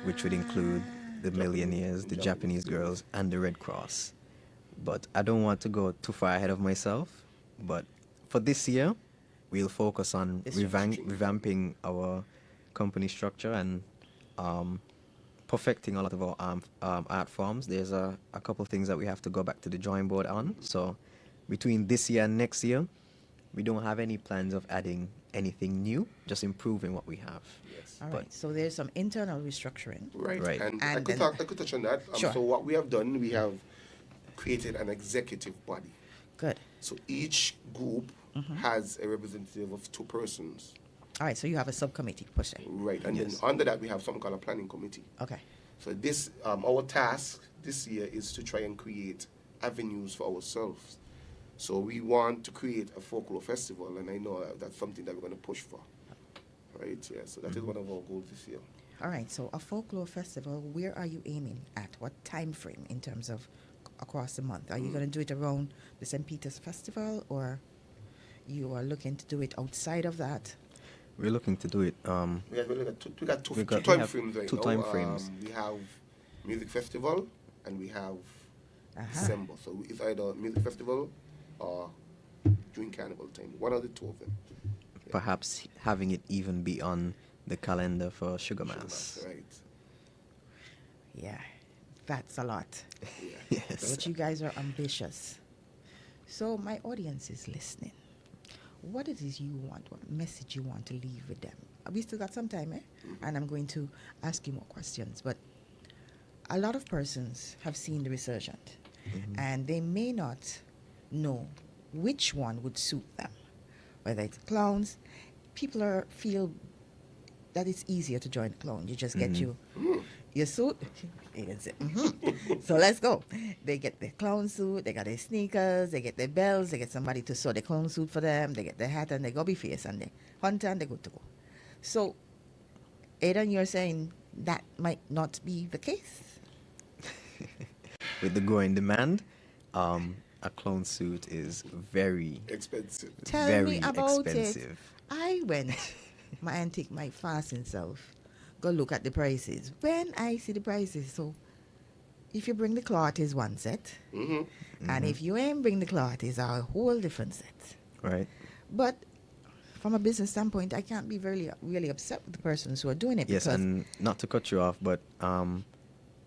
[SPEAKER 1] which would include the millionaires, the Japanese girls, and the Red Cross. But I don't want to go too far ahead of myself. But for this year, we'll focus on
[SPEAKER 3] This year.
[SPEAKER 1] revamping our company structure and perfecting a lot of our art forms. There's a couple things that we have to go back to the drawing board on. So between this year and next year, we don't have any plans of adding anything new, just improving what we have.
[SPEAKER 2] yes.
[SPEAKER 3] All
[SPEAKER 1] But-
[SPEAKER 3] right. So there's some internal restructuring.
[SPEAKER 2] Right.
[SPEAKER 1] Right.
[SPEAKER 2] And,
[SPEAKER 3] And
[SPEAKER 2] I could
[SPEAKER 3] then-
[SPEAKER 2] I could touch on that.
[SPEAKER 3] Sure.
[SPEAKER 2] So what we have done, we have created an executive body.
[SPEAKER 3] Good.
[SPEAKER 2] So each group has a representative of 2 persons.
[SPEAKER 3] All right. So you have a subcommittee per se.
[SPEAKER 2] Right. And
[SPEAKER 1] Yes.
[SPEAKER 2] then under that we have something called a planning committee.
[SPEAKER 3] Okay.
[SPEAKER 2] So this our task this year is to try and create avenues for ourselves. So we want to create a folklore festival, and I know that's something that we're going to push for. Right? Yeah. So that is one of our goals this year.
[SPEAKER 3] All right. So a folklore festival, where are you aiming at? What time frame in terms of across the month? Are you going to do it around the St. Peters Festival, or you are looking to do it outside of that?
[SPEAKER 1] We're looking to do it.
[SPEAKER 2] We got two
[SPEAKER 1] We got-
[SPEAKER 2] time
[SPEAKER 1] we have
[SPEAKER 2] frames right
[SPEAKER 1] two
[SPEAKER 2] now.
[SPEAKER 1] time frames.
[SPEAKER 2] We have music festival and we have
[SPEAKER 3] Uh-huh.
[SPEAKER 2] December. So it's either music festival or during carnival time. One of the 2 of them.
[SPEAKER 1] Perhaps having it even be on the calendar for Sugar
[SPEAKER 2] Sugar
[SPEAKER 1] Mass.
[SPEAKER 2] Mass, right.
[SPEAKER 3] Yeah, that's a lot.
[SPEAKER 2] Yeah.
[SPEAKER 1] Yes.
[SPEAKER 3] But you guys are ambitious. So my audience is listening. What it is you want, what message you want to leave with them? We still got some time, eh? And I'm going to ask you more questions. But a lot of persons have seen the resurgent, and they may not know which one would suit them. Whether it's clowns, people feel that it's easier to join a clown. You just get your suit. You can say, So let's go. They get their clown suit, they got their sneakers, they get their bells, they get somebody to sew the clown suit for them, they get their hat and they go be face and they hunt and they good to go. So, Aidan, you're saying that might not be the case.
[SPEAKER 1] With the growing demand, a clown suit is very,
[SPEAKER 2] Expensive.
[SPEAKER 3] Tell
[SPEAKER 1] very
[SPEAKER 3] me about
[SPEAKER 1] expensive.
[SPEAKER 3] it. I went, my auntie, my fasting self, go look at the prices. When I see the prices, so if you bring the cloth is one set, and if you ain't bring the cloth is a whole different set.
[SPEAKER 1] Right.
[SPEAKER 3] But from a business standpoint, I can't be really upset with the persons who are doing it.
[SPEAKER 1] Yes,
[SPEAKER 3] because
[SPEAKER 1] and not to cut you off, but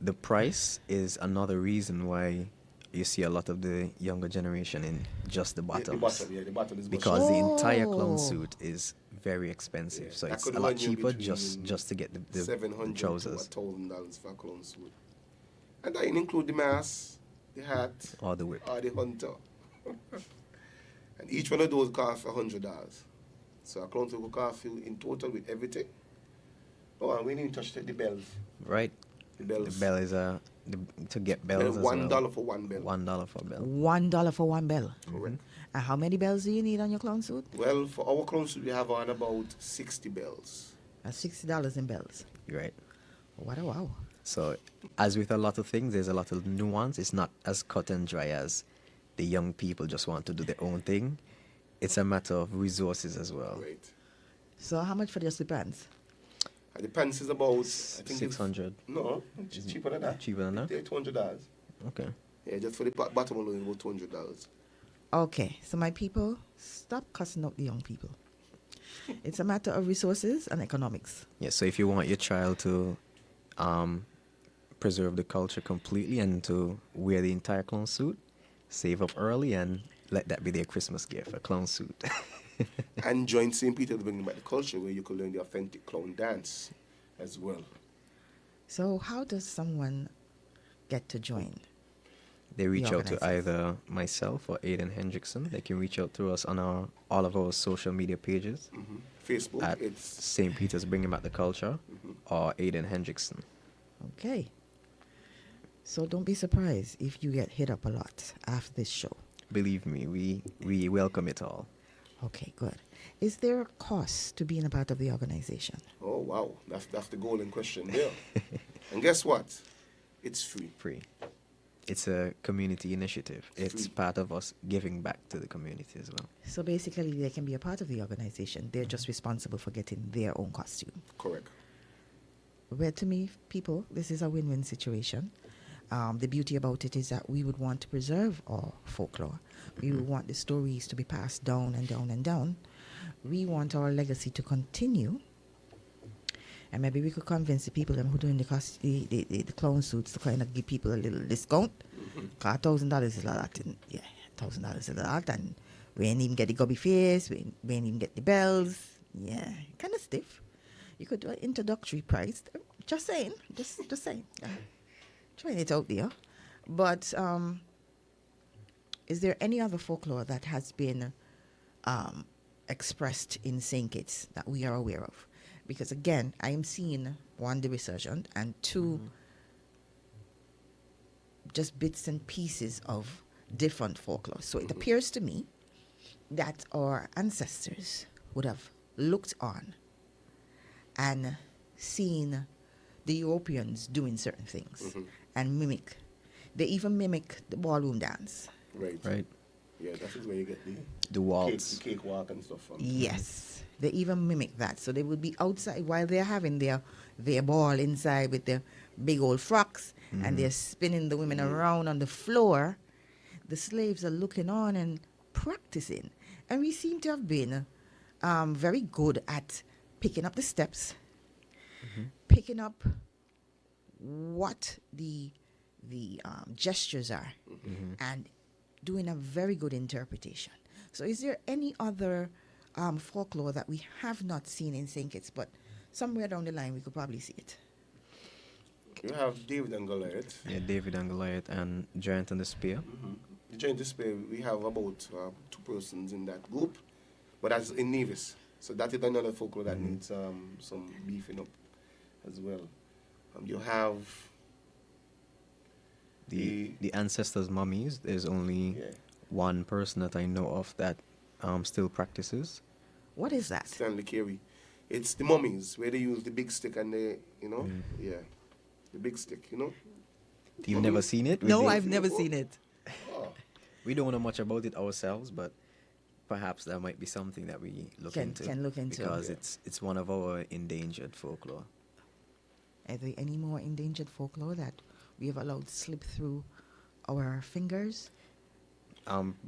[SPEAKER 1] the price is another reason why you see a lot of the younger generation in just the bottoms.
[SPEAKER 2] The bottom is
[SPEAKER 1] Because the entire
[SPEAKER 3] Oh.
[SPEAKER 1] clown suit is very expensive.
[SPEAKER 2] Yeah,
[SPEAKER 1] So
[SPEAKER 2] that
[SPEAKER 1] it's
[SPEAKER 2] could
[SPEAKER 1] a lot
[SPEAKER 2] run you
[SPEAKER 1] cheaper
[SPEAKER 2] between
[SPEAKER 1] just to get the
[SPEAKER 2] $700
[SPEAKER 1] trousers
[SPEAKER 2] to $1,000 for a clown suit. And that include the mask, the hat,
[SPEAKER 1] or the whip.
[SPEAKER 2] or the hunter. And each one of those costs $100. So a clown suit will cost you in total with everything. Oh, and we didn't touch the bells.
[SPEAKER 1] Right?
[SPEAKER 2] The
[SPEAKER 1] The
[SPEAKER 2] bells.
[SPEAKER 1] bell is to get bells as
[SPEAKER 2] $1
[SPEAKER 1] well.
[SPEAKER 2] for one bell.
[SPEAKER 1] $1 for a bell.
[SPEAKER 3] $1 for one bell.
[SPEAKER 2] Correct.
[SPEAKER 3] And how many bells do you need on your clown suit?
[SPEAKER 2] Well, for our clown suit, we have on about 60 bells.
[SPEAKER 3] That's $60 in bells.
[SPEAKER 1] You're right.
[SPEAKER 3] What a wow.
[SPEAKER 1] So, as with a lot of things, there's a lot of nuance. It's not as cut and dry as the young people just want to do their own thing. It's a matter of resources as well.
[SPEAKER 2] Right.
[SPEAKER 3] So how much for just the pants?
[SPEAKER 2] And the pants is about, I think it's-
[SPEAKER 1] 600.
[SPEAKER 2] No, it's cheaper than that.
[SPEAKER 1] Cheaper than that?
[SPEAKER 2] They're $200.
[SPEAKER 1] Okay.
[SPEAKER 2] Yeah, just for the bottom alone, about $200.
[SPEAKER 3] Okay, so my people, stop cussing out the young people. It's a matter of resources and economics.
[SPEAKER 1] Yeah, so if you want your child to preserve the culture completely and to wear the entire clown suit, save up early and let that be their Christmas gift, a clown suit.
[SPEAKER 2] and join St. Peter's Bringing Back the Culture, where you can learn the authentic clown dance as well.
[SPEAKER 3] So how does someone get to join?
[SPEAKER 1] They reach out to
[SPEAKER 3] organizers.
[SPEAKER 1] either myself or Aiden Hendrickson. They can reach out to us on all of our social media pages
[SPEAKER 2] Facebook,
[SPEAKER 1] at
[SPEAKER 2] it's
[SPEAKER 1] St. Peter's Bringing Back the Culture or Aiden Hendrickson.
[SPEAKER 3] Okay. So don't be surprised if you get hit up a lot after this show.
[SPEAKER 1] Believe me, we welcome it all.
[SPEAKER 3] Okay, good. Is there a cost to being a part of the organization?
[SPEAKER 2] oh wow, that's the golden question there. And guess what? It's free.
[SPEAKER 1] Free. It's a community initiative. It's
[SPEAKER 2] Free.
[SPEAKER 1] part of us giving back to the community as well.
[SPEAKER 3] So basically, they can be a part of the organization. They're just responsible for getting their own costume.
[SPEAKER 2] Correct.
[SPEAKER 3] Well, to me, people, this is a win-win situation. The beauty about it is that we would want to preserve our folklore. We would want the stories to be passed down and down and down. We want our legacy to continue. And maybe we could convince the people who are doing the clown suits to kind of give people a little discount. Because $1,000 is a lot. And, yeah, $1,000 is a lot. And we ain't even get the gobby face. We ain't even get the bells. Yeah, kind of stiff. You could do an introductory price. Just saying. Just saying. Trying it out there. But is there any other folklore that has been expressed in St. Kitts that we are aware of? Because again, I am seeing one, the resurgent, and two, just bits and pieces of different folklore. So it appears to me that our ancestors would have looked on and seen the Europeans doing certain things and mimic. They even mimic the ballroom dance.
[SPEAKER 2] Right. Yeah, that is where you get
[SPEAKER 1] The waltz.
[SPEAKER 2] the cakewalk and stuff from.
[SPEAKER 3] Yes, they even mimic that. So they would be outside while they're having their ball inside with their big old frocks, and they're spinning the women around on the floor. The slaves are looking on and practicing. And we seem to have been very good at picking up the steps, picking up what the gestures are, and doing a very good interpretation. So is there any other folklore that we have not seen in St. Kitts, but somewhere down the line we could probably see it?
[SPEAKER 2] You have David and Goliath.
[SPEAKER 1] Yeah, David and Goliath and Giant and the Spear.
[SPEAKER 2] The Giant Despair, we have about 2 persons in that group, but that's in Nevis. So that is another folklore that needs some beefing up as well. You have
[SPEAKER 1] The ancestors' mummies. There's only one person that I know of that still practices.
[SPEAKER 3] What is that?
[SPEAKER 2] Stanley Carey. It's the mummies where they use the big stick and they, the big stick,
[SPEAKER 1] You've never seen it?
[SPEAKER 3] No, I've never seen it.
[SPEAKER 1] We don't know much about it ourselves, but perhaps that might be something that we
[SPEAKER 3] Can look into.
[SPEAKER 1] because it's one of our endangered folklore.
[SPEAKER 3] Are there any more endangered folklore that we have allowed slip through our fingers?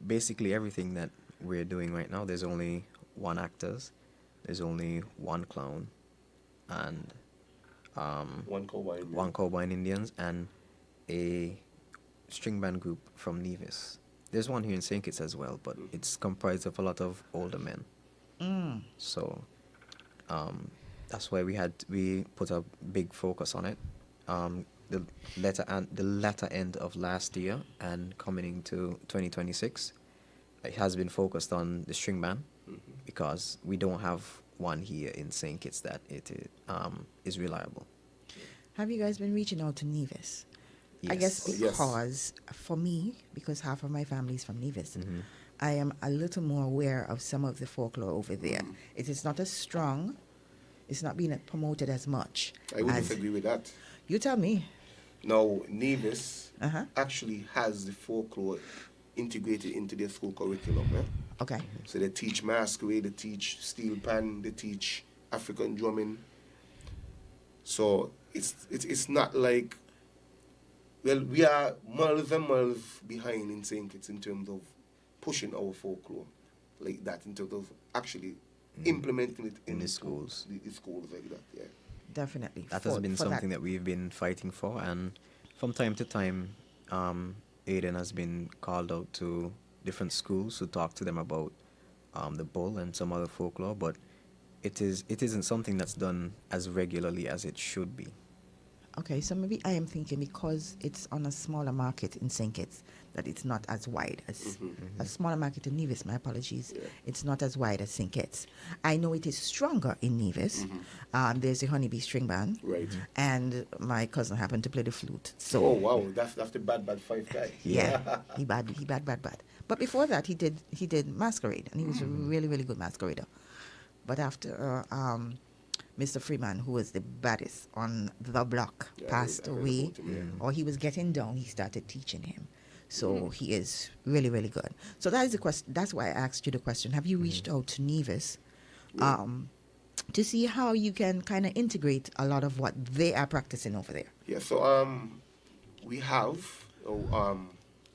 [SPEAKER 1] Basically everything that we're doing right now, there's only one actors, there's only one clown, and one cowboy and Indians, and a string band group from Nevis. There's one here in St. Kitts as well, but it's comprised of a lot of older men. So that's why we put a big focus on it. The latter end of last year and coming into 2026, it has been focused on the string band because we don't have one here in St. Kitts that is reliable.
[SPEAKER 3] Have you guys been reaching out to Nevis?
[SPEAKER 1] Yes.
[SPEAKER 3] I guess because for me, because half of my family is from Nevis, I am a little more aware of some of the folklore over there. It is not as strong. It's not being promoted as much.
[SPEAKER 2] I would disagree with that.
[SPEAKER 3] You tell me.
[SPEAKER 2] Now, Nevis actually has the folklore integrated into their school curriculum.
[SPEAKER 3] Okay.
[SPEAKER 2] So they teach masquerade, they teach steel pan, they teach African drumming. So it's not like, well, we are miles and miles behind in St. Kitts in terms of pushing our folklore like that, in terms of actually implementing it in
[SPEAKER 1] the schools.
[SPEAKER 2] The schools like that, yeah.
[SPEAKER 3] Definitely.
[SPEAKER 1] That has been something that we've been fighting for, and from time to time, Aiden has been called out to different schools to talk to them about the bull and some other folklore, but it isn't something that's done as regularly as it should be.
[SPEAKER 3] Okay, so maybe I am thinking because it's on a smaller market in St. Kitts that it's not as wide as a smaller market in Nevis. My apologies.
[SPEAKER 2] Yeah.
[SPEAKER 3] It's not as wide as St. Kitts. I know it is stronger in Nevis. There's the honeybee string band,
[SPEAKER 2] Right.
[SPEAKER 3] and my cousin happened to play the flute. So
[SPEAKER 2] Oh wow, that's the bad five guy.
[SPEAKER 3] yeah, he bad. But before that, he did masquerade, and he was a really really good masquerader. But after Mr. Freeman, who was the baddest on the block,
[SPEAKER 2] Yeah,
[SPEAKER 3] passed
[SPEAKER 2] I heard
[SPEAKER 3] away,
[SPEAKER 2] about him, yeah.
[SPEAKER 3] or he was getting down, he started teaching him. So he is really, really good. So that is the question. That's why I asked you the question. Have you reached out to Nevis to see how you can kind of integrate a lot of what they are practicing over there?
[SPEAKER 2] Yeah, so we have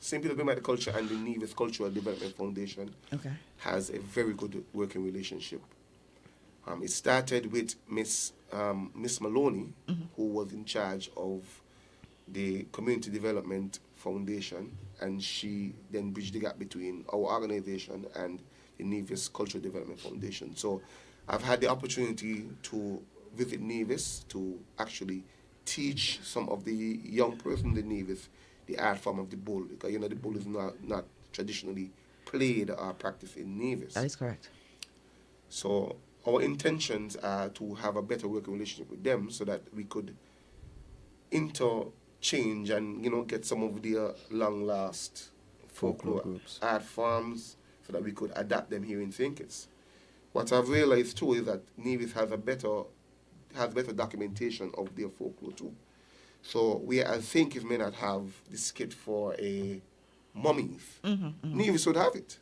[SPEAKER 2] St.PetersBringingBackTheCulture and the Nevis Cultural Development Foundation
[SPEAKER 3] Okay.
[SPEAKER 2] has a very good working relationship. It started with Miss Maloney, who was in charge of the Community Development Foundation, and she then bridged the gap between our organization and the Nevis Cultural Development Foundation. So I've had the opportunity to visit Nevis to actually teach some of the young persons in Nevis the art form of the bull, because the bull is not traditionally played or practiced in Nevis.
[SPEAKER 3] That is correct.
[SPEAKER 2] So our intentions are to have a better working relationship with them so that we could interchange and get some of their long last folklore
[SPEAKER 1] groups.
[SPEAKER 2] art forms so that we could adapt them here in St. Kitts. What I've realized too is that Nevis has better documentation of their folklore too. So we as St. Kitts may not have the skit for a mummies. Nevis would have it.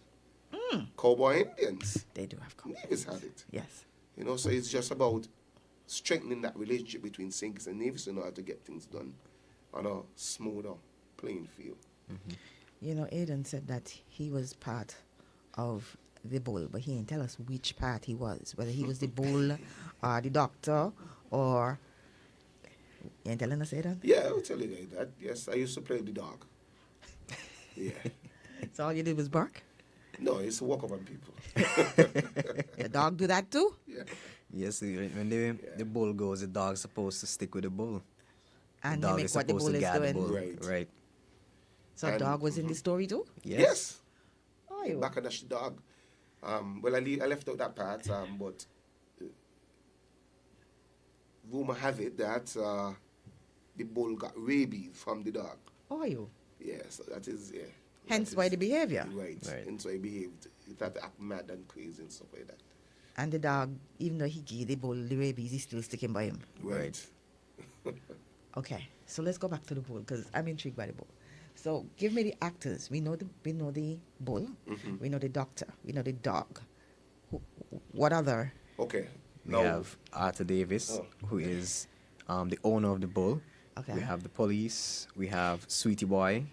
[SPEAKER 2] Cowboy Indians.
[SPEAKER 3] They do have cowboys.
[SPEAKER 2] Nevis had it.
[SPEAKER 3] Yes.
[SPEAKER 2] So it's just about strengthening that relationship between St. Kitts and Nevis in order to get things done on a smoother playing field.
[SPEAKER 3] Aidan said that he was part of the bull, but he didn't tell us which part he was, whether he was the bull or the doctor or... You ain't telling us, Aidan?
[SPEAKER 2] Yeah, I'll tell you guys that. Yes, I used to play the dog. Yeah.
[SPEAKER 3] So all you did was bark?
[SPEAKER 2] No, I used to walk up on people.
[SPEAKER 3] The dog do that too?
[SPEAKER 2] Yeah.
[SPEAKER 1] Yes, when the bull goes, the dog's supposed to stick with the bull.
[SPEAKER 3] And
[SPEAKER 1] the dog
[SPEAKER 3] mimic
[SPEAKER 1] is
[SPEAKER 3] what the
[SPEAKER 1] supposed
[SPEAKER 3] bull
[SPEAKER 1] to
[SPEAKER 3] is
[SPEAKER 1] guard the
[SPEAKER 3] doing?
[SPEAKER 1] bull.
[SPEAKER 2] Right.
[SPEAKER 1] Right.
[SPEAKER 3] So
[SPEAKER 2] And-
[SPEAKER 3] dog was in the story too?
[SPEAKER 2] Yes.
[SPEAKER 3] Oh, you.
[SPEAKER 2] Back and dash the dog. Well, I left out that part, but rumor has it that the bull got rabies from the dog.
[SPEAKER 3] Oh, you.
[SPEAKER 2] Yeah, so that is, yeah.
[SPEAKER 3] Hence
[SPEAKER 2] that
[SPEAKER 3] why
[SPEAKER 2] is-
[SPEAKER 3] the behavior.
[SPEAKER 2] Right.
[SPEAKER 1] Right.
[SPEAKER 2] And so he behaved. He started to act mad and crazy and stuff like that.
[SPEAKER 3] And the dog, even though he gave the bull the rabies, he's still sticking by him.
[SPEAKER 2] Right.
[SPEAKER 3] Okay, so let's go back to the bull because I'm intrigued by the bull. So give me the actors. We know the bull. We know the doctor. We know the dog. What other?
[SPEAKER 2] Okay.
[SPEAKER 1] We
[SPEAKER 2] Now,
[SPEAKER 1] have Arthur Davis,
[SPEAKER 2] Oh.
[SPEAKER 1] who is the owner of the bull.
[SPEAKER 3] Okay.
[SPEAKER 1] We have the police. We have Sweetie Boy.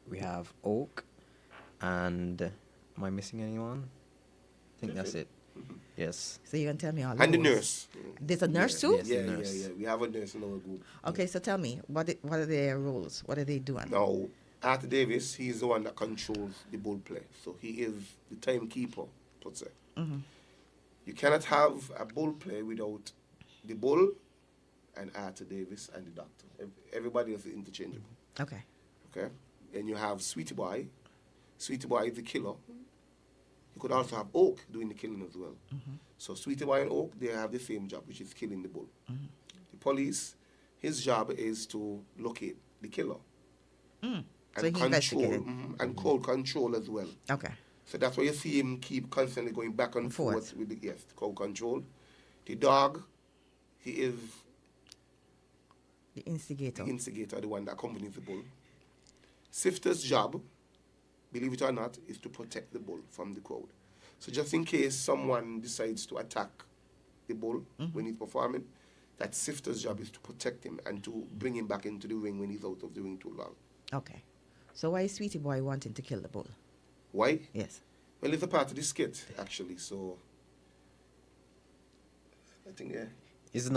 [SPEAKER 1] We have Oak. And am I missing anyone? I think that's it. Yes.
[SPEAKER 3] So you're gonna tell me all.
[SPEAKER 2] and the
[SPEAKER 3] those.
[SPEAKER 2] nurse.
[SPEAKER 3] There's a nurse too.
[SPEAKER 1] Yes.
[SPEAKER 2] Yeah,
[SPEAKER 1] the nurse.
[SPEAKER 2] yeah. We have a nurse in our group.
[SPEAKER 3] Okay, so tell me what are their roles? What are they doing?
[SPEAKER 2] Now, Arthur Davis, he's the one that controls the bull play. So he is the timekeeper, per se. You cannot have a bull play without the bull and Arthur Davis and the doctor. Everybody else is interchangeable.
[SPEAKER 3] Okay.
[SPEAKER 2] Okay? Then you have Sweetie Boy. Sweetie Boy is the killer. You could also have Oak doing the killing as well. So Sweetie Boy and Oak, they have the same job, which is killing the bull. The police, his job is to locate the killer.
[SPEAKER 3] So he investigated.
[SPEAKER 2] And crowd control as well.
[SPEAKER 3] Okay.
[SPEAKER 2] So that's why you see him keep constantly going back and
[SPEAKER 3] Forth.
[SPEAKER 2] forth with the crowd control. The dog, he is
[SPEAKER 3] The instigator.
[SPEAKER 2] the instigator, the one that accompanies the bull. Sifter's job, believe it or not, is to protect the bull from the crowd. So just in case someone decides to attack the bull when he's performing, that Sifter's job is to protect him and to bring him back into the ring when he's out of the ring too long.
[SPEAKER 3] Okay. So why is Sweetie Boy wanting to kill the bull?
[SPEAKER 2] Why?
[SPEAKER 3] Yes.
[SPEAKER 2] Well, it's a part of the skit, actually, so I think, yeah.
[SPEAKER 1] It's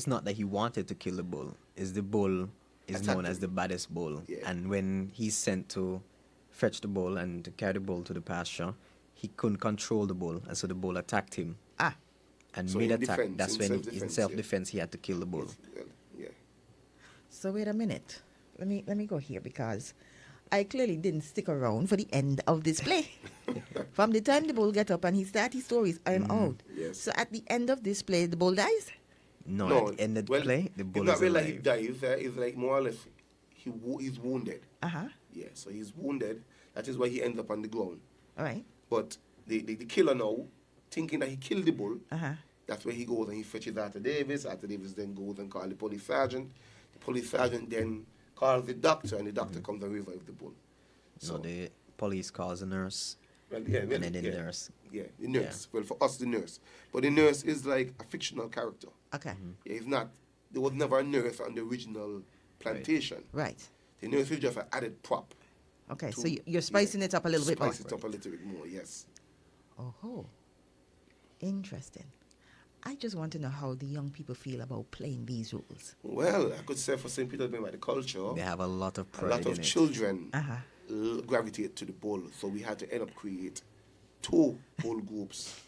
[SPEAKER 1] not that he wanted to kill the bull. It's the bull is
[SPEAKER 2] Attacked
[SPEAKER 1] known as
[SPEAKER 2] him.
[SPEAKER 1] the baddest bull.
[SPEAKER 2] Yeah.
[SPEAKER 1] And when he's sent to fetch the bull and to carry the bull to the pasture, he couldn't control the bull, and so the bull attacked him.
[SPEAKER 3] Ah,
[SPEAKER 1] And
[SPEAKER 2] So
[SPEAKER 1] mid
[SPEAKER 2] in
[SPEAKER 1] attack,
[SPEAKER 2] defense,
[SPEAKER 1] that's
[SPEAKER 2] in
[SPEAKER 1] when
[SPEAKER 2] self-defense,
[SPEAKER 1] in self-defense he had to kill the bull.
[SPEAKER 2] Yes, well, yeah.
[SPEAKER 3] so wait a minute. Let me go here because I clearly didn't stick around for the end of this play. From the time the bull get up and he start his stories, I'm out.
[SPEAKER 2] Yes.
[SPEAKER 3] So at the end of this play, the bull dies.
[SPEAKER 1] No, at the end of the play, the bull
[SPEAKER 2] it's
[SPEAKER 1] is
[SPEAKER 2] not really
[SPEAKER 1] alive.
[SPEAKER 2] like he dies. It's like more or less he's wounded.
[SPEAKER 3] Uh-huh.
[SPEAKER 2] Yeah, so he's wounded. That is why he ends up on the ground.
[SPEAKER 3] All right.
[SPEAKER 2] But the killer now, thinking that he killed the bull,
[SPEAKER 3] Uh-huh.
[SPEAKER 2] that's where he goes and he fetches Arthur Davis. Arthur Davis then goes and calls the police sergeant. The police sergeant then calls the doctor, and the doctor comes and revives the bull.
[SPEAKER 1] So the police calls the nurse,
[SPEAKER 2] Well, yeah,
[SPEAKER 1] and then the nurse.
[SPEAKER 2] Yeah, the nurse. Well, for us, the nurse. But the nurse is like a fictional character.
[SPEAKER 3] Okay.
[SPEAKER 2] Yeah, it's not. There was never a nurse on the original plantation.
[SPEAKER 3] Right.
[SPEAKER 2] The nurse is just an added prop.
[SPEAKER 3] Okay. So
[SPEAKER 2] to-
[SPEAKER 3] you're spicing it up a little bit more.
[SPEAKER 2] Spice it up a little bit more, yes.
[SPEAKER 3] Oh, interesting. I just want to know how the young people feel about playing these roles.
[SPEAKER 2] Well, I could say for St. PetersBringingBackTheCulture,
[SPEAKER 1] They have a lot of
[SPEAKER 2] a
[SPEAKER 1] pride
[SPEAKER 2] lot of
[SPEAKER 1] in it.
[SPEAKER 2] children
[SPEAKER 3] Uh-huh.
[SPEAKER 2] gravitate to the bull. So we had to end up create 2 bull groups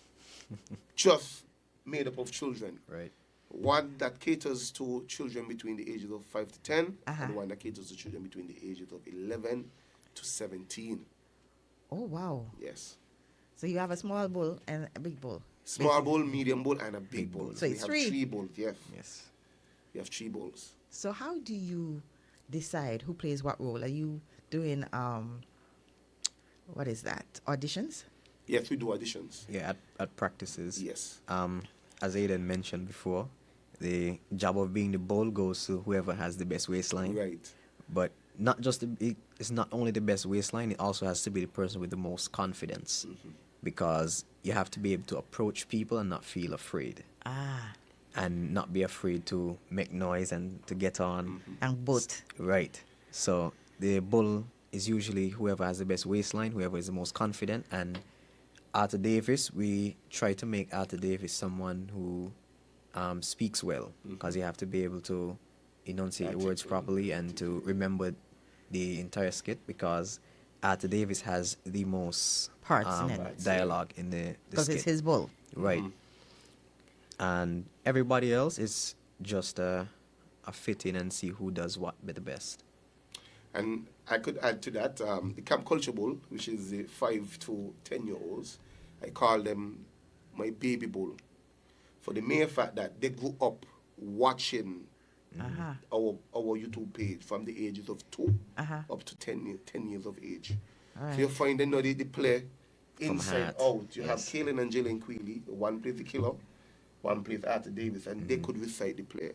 [SPEAKER 2] just made up of children.
[SPEAKER 1] Right.
[SPEAKER 2] One that caters to children between the ages of 5 to 10,
[SPEAKER 3] Uh-huh.
[SPEAKER 2] and one that caters to children between the ages of 11 to 17.
[SPEAKER 3] Oh, wow.
[SPEAKER 2] Yes.
[SPEAKER 3] So you have a small bull and a big bull.
[SPEAKER 2] Small bull, medium bull, and a big
[SPEAKER 1] Big
[SPEAKER 2] bull.
[SPEAKER 1] bull.
[SPEAKER 3] So
[SPEAKER 2] we
[SPEAKER 3] it's
[SPEAKER 2] have
[SPEAKER 3] 3.
[SPEAKER 2] 3 bulls, yes.
[SPEAKER 1] Yes.
[SPEAKER 2] We have 3 bulls.
[SPEAKER 3] So how do you decide who plays what role? Are you doing what is that? Auditions?
[SPEAKER 2] Yes, we do auditions.
[SPEAKER 1] Yeah, at practices.
[SPEAKER 2] Yes.
[SPEAKER 1] As Aiden mentioned before, the job of being the bull goes to whoever has the best waistline.
[SPEAKER 2] Right.
[SPEAKER 1] But not just it's not only the best waistline, it also has to be the person with the most confidence, because you have to be able to approach people and not feel afraid,
[SPEAKER 3] Ah,
[SPEAKER 1] and not be afraid to make noise and to get on.
[SPEAKER 3] and both.
[SPEAKER 1] Right. So the bull is usually whoever has the best waistline, whoever is the most confident. And Arthur Davis, we try to make Arthur Davis someone who speaks well, because you have to be able to enunciate the words properly and to remember the entire skit, because Arthur Davis has the most
[SPEAKER 3] Parts in it.
[SPEAKER 1] dialogue in the
[SPEAKER 3] Because
[SPEAKER 1] skit.
[SPEAKER 3] it's his bull.
[SPEAKER 1] Right. And everybody else is just a fit in and see who does what the best.
[SPEAKER 2] And I could add to that, the Camp Culture Bull, which is the 5 to 10-year-olds, I call them my baby bull. For the mere fact that they grew up watching
[SPEAKER 3] Uh-huh.
[SPEAKER 2] our YouTube page from the ages of 2
[SPEAKER 3] Uh-huh.
[SPEAKER 2] up to 10 years of age.
[SPEAKER 3] All
[SPEAKER 2] So you
[SPEAKER 3] right.
[SPEAKER 2] find them now they play inside
[SPEAKER 1] heart.
[SPEAKER 2] out. You have
[SPEAKER 1] Yes.
[SPEAKER 2] Kaylin and Jalen Queeley, one plays the killer, one plays Arthur Davis, and they could recite the play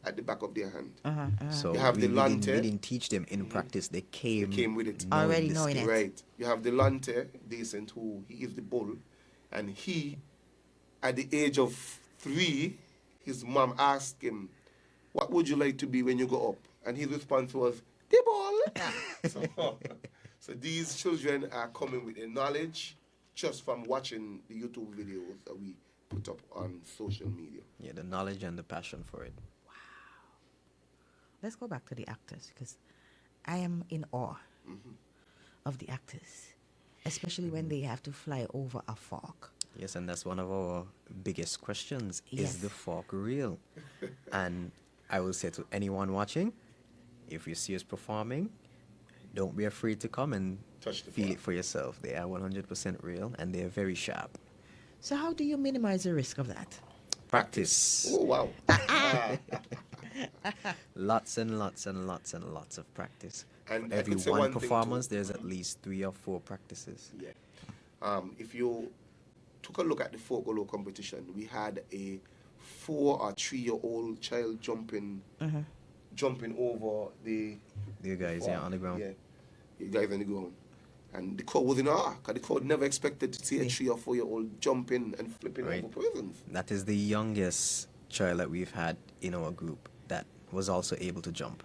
[SPEAKER 2] at the back of their hand.
[SPEAKER 3] Uh-huh. Uh-huh.
[SPEAKER 1] So
[SPEAKER 2] You have the
[SPEAKER 1] we didn't,
[SPEAKER 2] lante.
[SPEAKER 1] we didn't teach them in practice. They came,
[SPEAKER 2] They came with it.
[SPEAKER 3] Already
[SPEAKER 1] the
[SPEAKER 3] knowing
[SPEAKER 1] skit.
[SPEAKER 3] it.
[SPEAKER 2] Right. You have the Lante, Decent, who he is the bull, and he, at the age of 3, his mom asked him, "What would you like to be when you grow up?" And his response was, "The bull." so these children are coming with a knowledge just from watching the YouTube videos that we put up on social media.
[SPEAKER 1] Yeah, the knowledge and the passion for it.
[SPEAKER 3] Let's go back to the actors, because I am in awe of the actors, especially when they have to fly over a fog.
[SPEAKER 1] Yes, and that's one of our biggest questions.
[SPEAKER 3] Yes.
[SPEAKER 1] Is the fork real? And I will say to anyone watching, if you see us performing, don't be afraid to come and
[SPEAKER 2] Touch the
[SPEAKER 1] feel
[SPEAKER 2] fork.
[SPEAKER 1] it for yourself. They are 100% real, and they are very sharp.
[SPEAKER 3] So how do you minimize the risk of that?
[SPEAKER 1] Practice.
[SPEAKER 2] Oh, wow.
[SPEAKER 1] Lots and lots and lots and lots of practice.
[SPEAKER 2] And
[SPEAKER 1] For
[SPEAKER 2] I
[SPEAKER 1] every
[SPEAKER 2] could say
[SPEAKER 1] one
[SPEAKER 2] one thing
[SPEAKER 1] performance,
[SPEAKER 2] too.
[SPEAKER 1] there's at least 3 or 4 practices.
[SPEAKER 2] Yeah. If you took a look at the folklore competition, we had a 4 or 3-year-old child jumping over the
[SPEAKER 1] You guys, yeah, on the ground.
[SPEAKER 2] Yeah, you guys on the ground. And the crowd was in awe, because the crowd never expected to see a 3 or 4-year-old jumping and flipping
[SPEAKER 1] Right.
[SPEAKER 2] over persons.
[SPEAKER 1] That is the youngest child that we've had in our group that was also able to jump.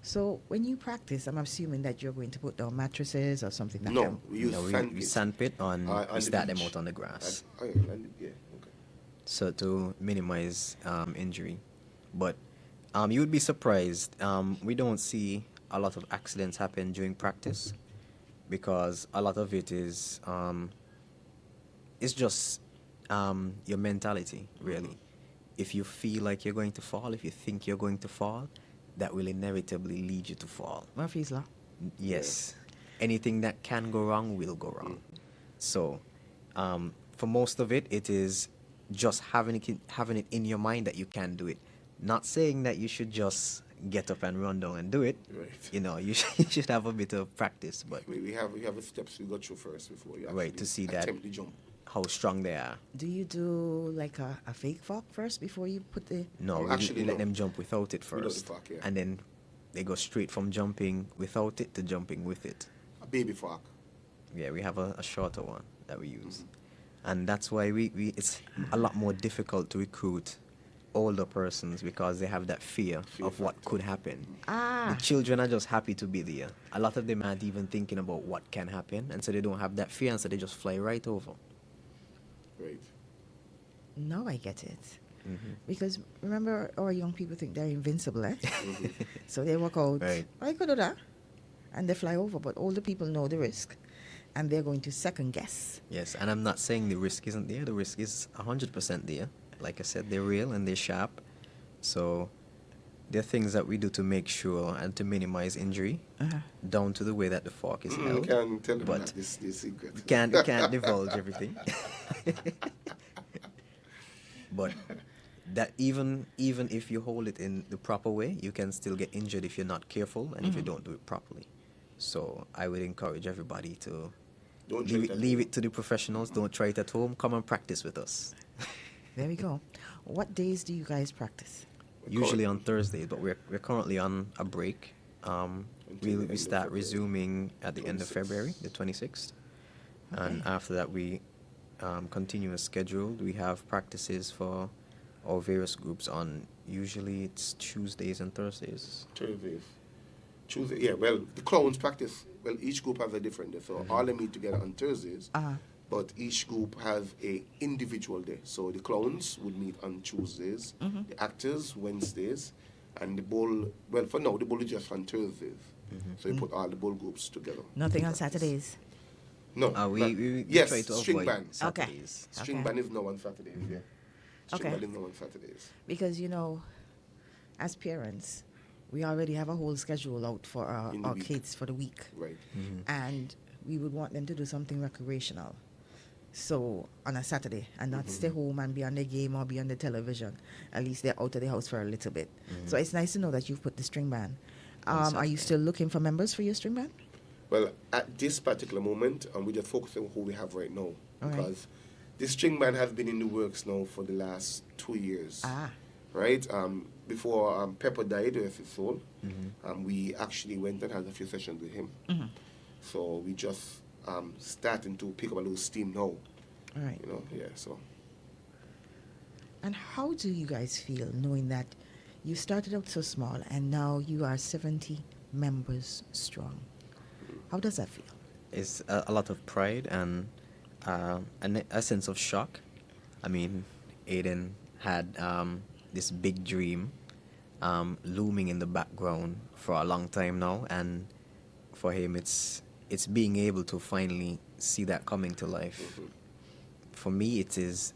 [SPEAKER 3] So when you practice, I'm assuming that you're going to put down mattresses or something like
[SPEAKER 2] No,
[SPEAKER 3] that.
[SPEAKER 2] we use
[SPEAKER 1] No, we
[SPEAKER 2] sandpit.
[SPEAKER 1] sandpit on
[SPEAKER 2] On
[SPEAKER 1] we
[SPEAKER 2] the
[SPEAKER 1] start them
[SPEAKER 2] beach.
[SPEAKER 1] out on the grass.
[SPEAKER 2] Yeah, okay.
[SPEAKER 1] So to minimize injury. But you would be surprised. We don't see a lot of accidents happen during practice, because a lot of it is it's just your mentality, really. If you feel like you're going to fall, if you think you're going to fall, that will inevitably lead you to fall.
[SPEAKER 3] Murphy's Law.
[SPEAKER 1] Yes. Anything that can go wrong will go wrong. So, for most of it, it is just having it in your mind that you can do it. Not saying that you should just get up and run down and do it.
[SPEAKER 2] Right.
[SPEAKER 1] You know, you should have a bit of practice, but
[SPEAKER 2] We have the steps we go through first before you
[SPEAKER 1] right,
[SPEAKER 2] actually
[SPEAKER 1] to see that
[SPEAKER 2] attempt the jump.
[SPEAKER 1] how strong they are.
[SPEAKER 3] Do you do like a fake fork first before you put the...
[SPEAKER 1] No, we
[SPEAKER 2] Actually,
[SPEAKER 1] let
[SPEAKER 2] no.
[SPEAKER 1] them jump without it
[SPEAKER 2] Without the
[SPEAKER 1] first,
[SPEAKER 2] fork, yeah.
[SPEAKER 1] and then they go straight from jumping without it to jumping with it.
[SPEAKER 2] A baby fork.
[SPEAKER 1] Yeah, we have a shorter one that we use. And that's why we it's a lot more difficult to recruit older persons because they have that fear of what
[SPEAKER 2] factor.
[SPEAKER 1] could happen.
[SPEAKER 3] Ah.
[SPEAKER 1] The children are just happy to be there. A lot of them aren't even thinking about what can happen, and so they don't have that fear, and so they just fly right over.
[SPEAKER 2] Right.
[SPEAKER 3] Now I get it. Because remember, our young people think they're invincible, eh? So they walk out,
[SPEAKER 1] Right.
[SPEAKER 3] I could do that. And they fly over. But older people know the risk. And they're going to second guess.
[SPEAKER 1] Yes, and I'm not saying the risk isn't there. The risk is 100% there. Like I said, they're real and they're sharp. So there are things that we do to make sure and to minimize injury, down to the way that the fork is
[SPEAKER 2] You
[SPEAKER 1] held.
[SPEAKER 2] can tell them
[SPEAKER 1] but
[SPEAKER 2] that this secret.
[SPEAKER 1] can't divulge everything. But that even if you hold it in the proper way, you can still get injured if you're not careful and if you don't do it properly. So I would encourage everybody to
[SPEAKER 2] Don't try it at
[SPEAKER 1] leave
[SPEAKER 2] home.
[SPEAKER 1] it to the professionals. Don't try it at home. Come and practice with us.
[SPEAKER 3] There we go. What days do you guys practice?
[SPEAKER 1] Usually on Thursdays, but we're currently on a break.
[SPEAKER 2] Until the end
[SPEAKER 1] We
[SPEAKER 2] of
[SPEAKER 1] start
[SPEAKER 2] February.
[SPEAKER 1] resuming at the end of
[SPEAKER 2] 26th.
[SPEAKER 1] February, the 26th. And
[SPEAKER 3] Okay.
[SPEAKER 1] after that, we continue as scheduled. We have practices for our various groups on, usually it's Tuesdays and Thursdays.
[SPEAKER 2] Thursdays. Tuesday, yeah, well, the clowns practice, well, each group has a different day. So all them meet together on Thursdays, but each group has a individual day. So the clowns would meet on Tuesdays, the actors Wednesdays, and the bull, well, for now, the bull is just on Thursdays. So we put all the bull groups together.
[SPEAKER 3] Nothing on
[SPEAKER 2] Practice.
[SPEAKER 3] Saturdays.
[SPEAKER 2] No.
[SPEAKER 1] We
[SPEAKER 2] yes,
[SPEAKER 1] try to
[SPEAKER 2] string
[SPEAKER 1] avoid
[SPEAKER 2] band.
[SPEAKER 1] Saturdays.
[SPEAKER 2] String
[SPEAKER 3] Okay.
[SPEAKER 2] band is no on Saturdays, yeah. String
[SPEAKER 3] Okay.
[SPEAKER 2] band is no on Saturdays.
[SPEAKER 3] Because, you know, as parents, we already have a whole schedule out for
[SPEAKER 2] In the
[SPEAKER 3] our
[SPEAKER 2] week.
[SPEAKER 3] kids for the week.
[SPEAKER 2] Right.
[SPEAKER 3] And we would want them to do something recreational. So on a Saturday and not stay home and be on the game or be on the television. At least they're out of the house for a little bit. So it's nice to know that you've put the string band.
[SPEAKER 1] On
[SPEAKER 3] Are you
[SPEAKER 1] Saturday.
[SPEAKER 3] still looking for members for your string band?
[SPEAKER 2] Well, at this particular moment, we just focus on who we have right now.
[SPEAKER 3] All right.
[SPEAKER 2] Because this string band has been in the works now for the last 2 years. Right? Before Pepper died, rest his soul, we actually went and had a few sessions with him. So we just starting to pick up a little steam now.
[SPEAKER 3] All right.
[SPEAKER 2] You know, yeah, so.
[SPEAKER 3] And how do you guys feel knowing that you started out so small and now you are 70 members strong? How does that feel?
[SPEAKER 1] It's a lot of pride and a sense of shock. I mean, Aiden had this big dream looming in the background for a long time now, and for him, it's being able to finally see that coming to life. For me, it is.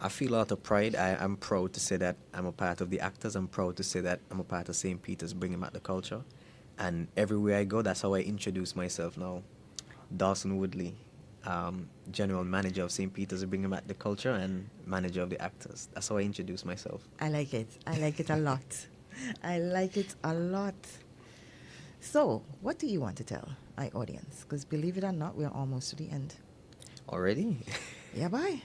[SPEAKER 1] I feel a lot of pride. I'm proud to say that I'm a part of the actors. I'm proud to say that I'm a part of St. Peters Bringing Back the Culture. And everywhere I go, that's how I introduce myself now. Dawson Woodley, General Manager of St. Peters Bringing Back the Culture and Manager of the Actors. That's how I introduce myself.
[SPEAKER 3] I like it. I like it a lot. I like it a lot. So, what do you want to tell my audience? Because believe it or not, we're almost to the end.
[SPEAKER 1] Already?
[SPEAKER 3] Yeah, bye.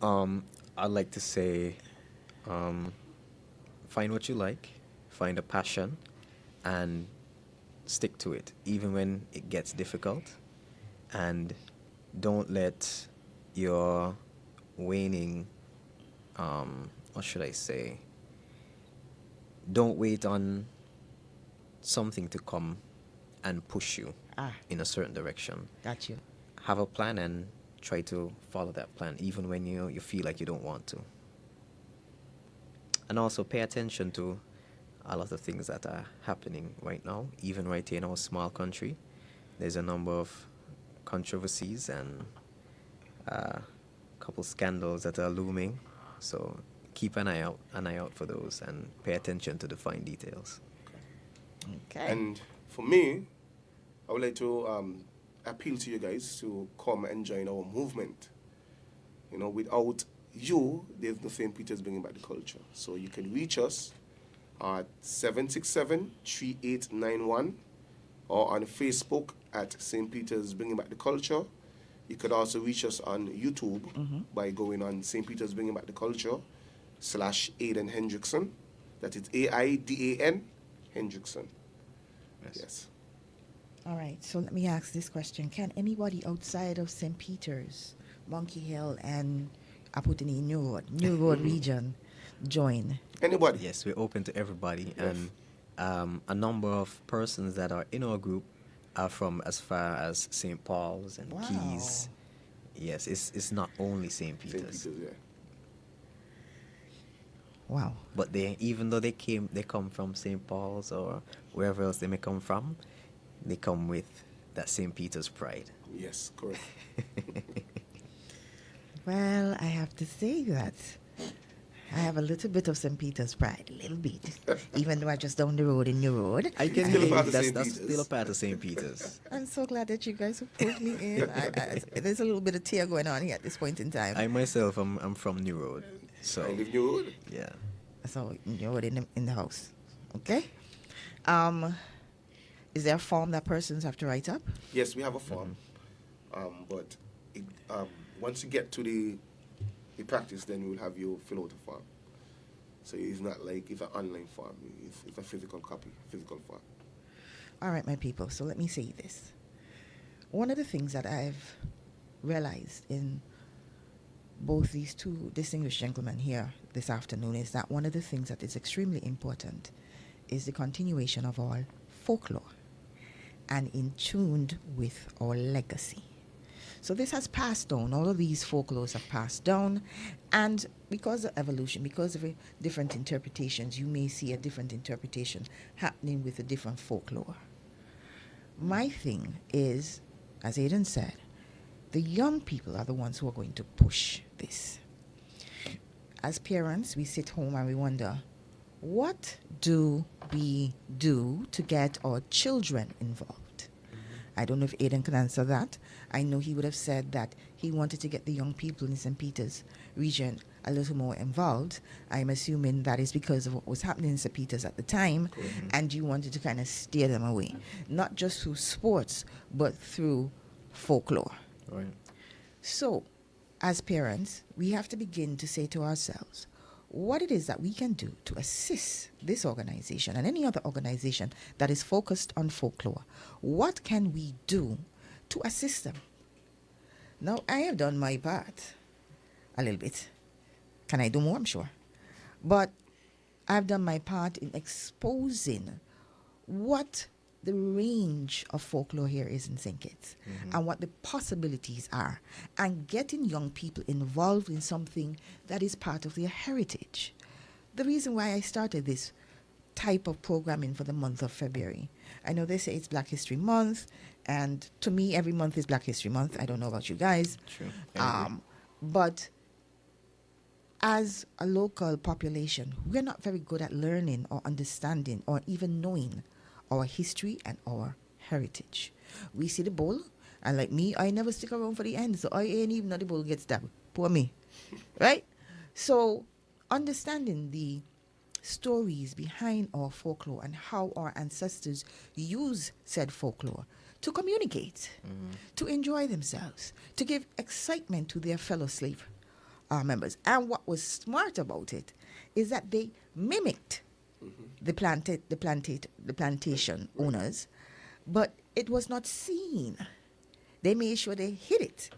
[SPEAKER 1] I'd like to say, find what you like, find a passion, and stick to it, even when it gets difficult. And don't let your waning, what should I say? Don't wait on something to come and push you in a certain direction.
[SPEAKER 3] Got you.
[SPEAKER 1] Have a plan and try to follow that plan, even when you feel like you don't want to. And also pay attention to a lot of things that are happening right now, even right here in our small country. There's a number of controversies and couple scandals that are looming. So keep an eye out for those, and pay attention to the fine details.
[SPEAKER 3] Okay.
[SPEAKER 2] And for me, I would like to appeal to you guys to come and join our movement. You know, without you, there's no St. Peter's Bringing Back the Culture. So you can reach us at 767-3891 or on Facebook at St. Peter's Bringing Back the Culture. You could also reach us on YouTube by going on St. Peter's Bringing Back the Culture /Aidan Hendrickson. That is AIDAN Hendrickson. Yes.
[SPEAKER 3] All right, so let me ask this question. Can anybody outside of St. Peter's, Monkey Hill, and Aputini New Road region join?
[SPEAKER 2] Anybody?
[SPEAKER 1] Yes, we're open to everybody,
[SPEAKER 2] Yes.
[SPEAKER 1] and a number of persons that are in our group are from as far as St. Paul's and
[SPEAKER 3] Wow.
[SPEAKER 1] Keys. Yes, it's not only St.
[SPEAKER 2] St.
[SPEAKER 1] Peter's,
[SPEAKER 2] Peter's, yeah.
[SPEAKER 3] Wow.
[SPEAKER 1] but even though they come from St. Paul's or wherever else they may come from, they come with that St. Peter's pride.
[SPEAKER 2] Yes, correct.
[SPEAKER 3] Well, I have to say that I have a little bit of St. Peter's pride, a little bit. Even though I just down the road in New Road.
[SPEAKER 1] I can
[SPEAKER 2] Still a
[SPEAKER 1] hear
[SPEAKER 2] part of
[SPEAKER 1] that's
[SPEAKER 2] St.
[SPEAKER 1] that's
[SPEAKER 2] Peter's.
[SPEAKER 1] still a part of St. Peter's.
[SPEAKER 3] I'm so glad that you guys have pulled me in. There's a little bit of tear going on here at this point in time.
[SPEAKER 1] I myself, I'm from New Road, so
[SPEAKER 2] I live New Road.
[SPEAKER 1] yeah.
[SPEAKER 3] So you're in the house, okay? Is there a form that persons have to write up?
[SPEAKER 2] Yes, we have a form. But it, once you get to the practice, then we'll have you fill out a form. So it's not like it's an online form. It's a physical copy, physical form.
[SPEAKER 3] All right, my people. So let me say this. One of the things that I've realized in both these two distinguished gentlemen here this afternoon is that one of the things that is extremely important is the continuation of our folklore and in tuned with our legacy. So this has passed down. All of these folklores have passed down, and because of evolution, because of different interpretations, you may see a different interpretation happening with a different folklore. My thing is, as Aidan said, the young people are the ones who are going to push this. As parents, we sit home and we wonder, what do we do to get our children involved? I don't know if Aidan can answer that. I know he would have said that he wanted to get the young people in St. Peter's region a little more involved. I'm assuming that is because of what was happening in St. Peter's at the time, and you wanted to kind of steer them away, not just through sports, but through folklore.
[SPEAKER 1] Right.
[SPEAKER 3] So, as parents, we have to begin to say to ourselves what it is that we can do to assist this organization and any other organization that is focused on folklore. What can we do to assist them? Now, I have done my part a little bit. Can I do more? I'm sure. But I've done my part in exposing what the range of folklore here is in St. Kitts and what the possibilities are, and getting young people involved in something that is part of their heritage. The reason why I started this type of programming for the month of February, I know they say it's Black History Month, and to me every month is Black History Month. I don't know about you guys.
[SPEAKER 1] True.
[SPEAKER 3] But as a local population, we're not very good at learning or understanding or even knowing our history and our heritage. We see the bull, and like me, I never stick around for the end, so I ain't even know the bull gets stabbed. Poor me. Right? So, understanding the stories behind our folklore and how our ancestors use said folklore to communicate, to enjoy themselves, to give excitement to their fellow slave members. And what was smart about it is that they mimicked the plantation owners, but it was not seen. They made sure they hid it.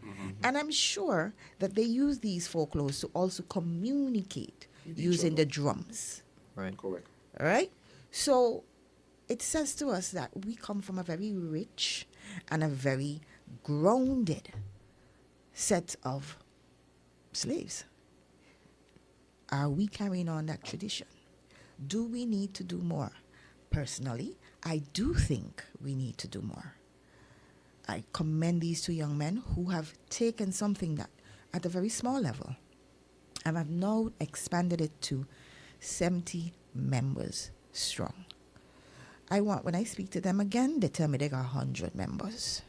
[SPEAKER 3] And I'm sure that they use these folklores to also communicate using the drums.
[SPEAKER 1] Right.
[SPEAKER 2] Correct.
[SPEAKER 3] All right? So it says to us that we come from a very rich and a very grounded set of slaves. Are we carrying on that tradition? Do we need to do more? Personally, I do think we need to do more. I commend these two young men who have taken something that at a very small level. And I've now expanded it to 70 members strong. I want, when I speak to them again, they tell me they got 100 members.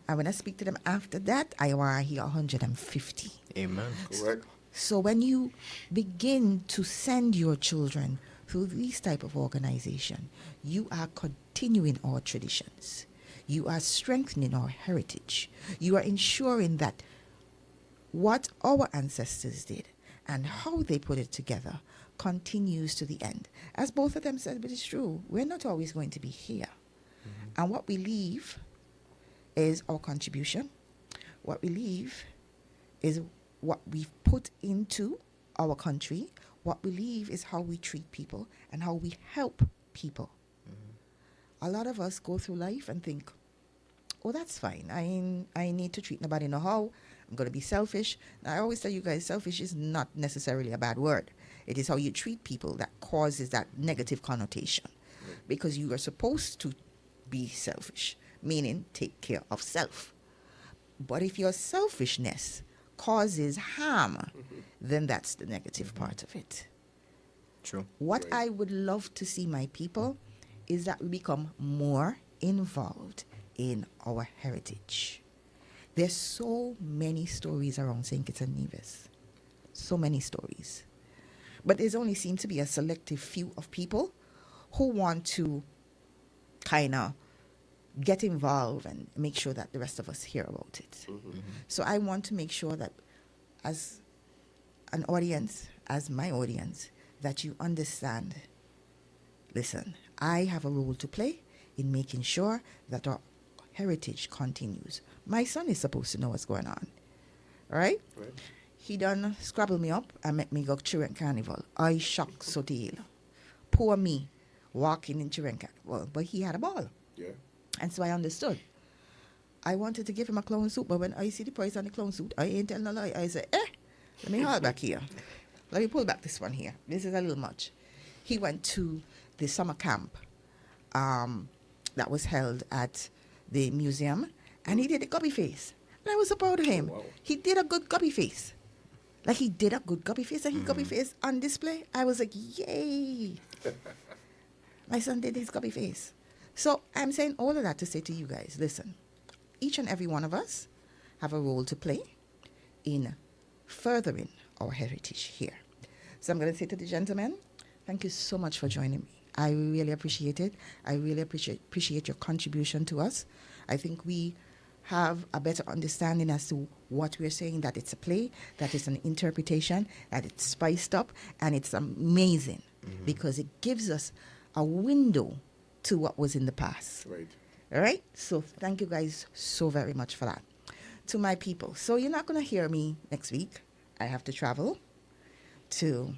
[SPEAKER 3] And when I speak to them after that, I want to hear 150.
[SPEAKER 1] Amen.
[SPEAKER 2] Correct.
[SPEAKER 3] So when you begin to send your children through these type of organization, you are continuing our traditions. You are strengthening our heritage. You are ensuring that what our ancestors did and how they put it together continues to the end. As both of them said, but it's true, we're not always going to be here. And what we leave is our contribution. What we leave is what we've put into our country. What we leave is how we treat people and how we help people. A lot of us go through life and think, oh, that's fine. I need to treat nobody no how. I'm going to be selfish. Now, I always tell you guys, selfish is not necessarily a bad word. It is how you treat people that causes that negative connotation. Because you are supposed to be selfish, meaning take care of self. But if your selfishness causes harm, then that's the negative part of it.
[SPEAKER 1] True.
[SPEAKER 3] What I would love to see my people is that we become more involved in our heritage. There's so many stories around St. Kitts and Nevis. So many stories. But there's only seems to be a selective few of people who want to kind of get involved and make sure that the rest of us hear about it. So I want to make sure that as an audience, as my audience, that you understand, listen, I have a role to play in making sure that our heritage continues. My son is supposed to know what's going on. All right? He done scrabble me up and make me go children carnival. I shocked so deal. Poor me walking in children carnival. But he had a ball.
[SPEAKER 2] Yeah.
[SPEAKER 3] And so I understood. I wanted to give him a clown suit, but when I see the price on the clown suit, I ain't telling a lie. I say, let me hold back here. Let me pull back this one here. This is a little much. He went to the summer camp that was held at the museum, and he did a gubby face. And I was so proud of him.
[SPEAKER 2] Oh, wow.
[SPEAKER 3] He did a good gubby face. Like he did a good gubby face, and he gubby face on display. I was like, yay. My son did his gubby face. So I'm saying all of that to say to you guys, listen, each and every one of us have a role to play in furthering our heritage here. So I'm going to say to the gentlemen, thank you so much for joining me. I really appreciate it. I really appreciate your contribution to us. I think we have a better understanding as to what we're saying, that it's a play, that it's an interpretation, that it's spiced up, and it's amazing because it gives us a window to what was in the past.
[SPEAKER 2] Right.
[SPEAKER 3] All right? So thank you guys so very much for that. To my people. So you're not going to hear me next week. I have to travel to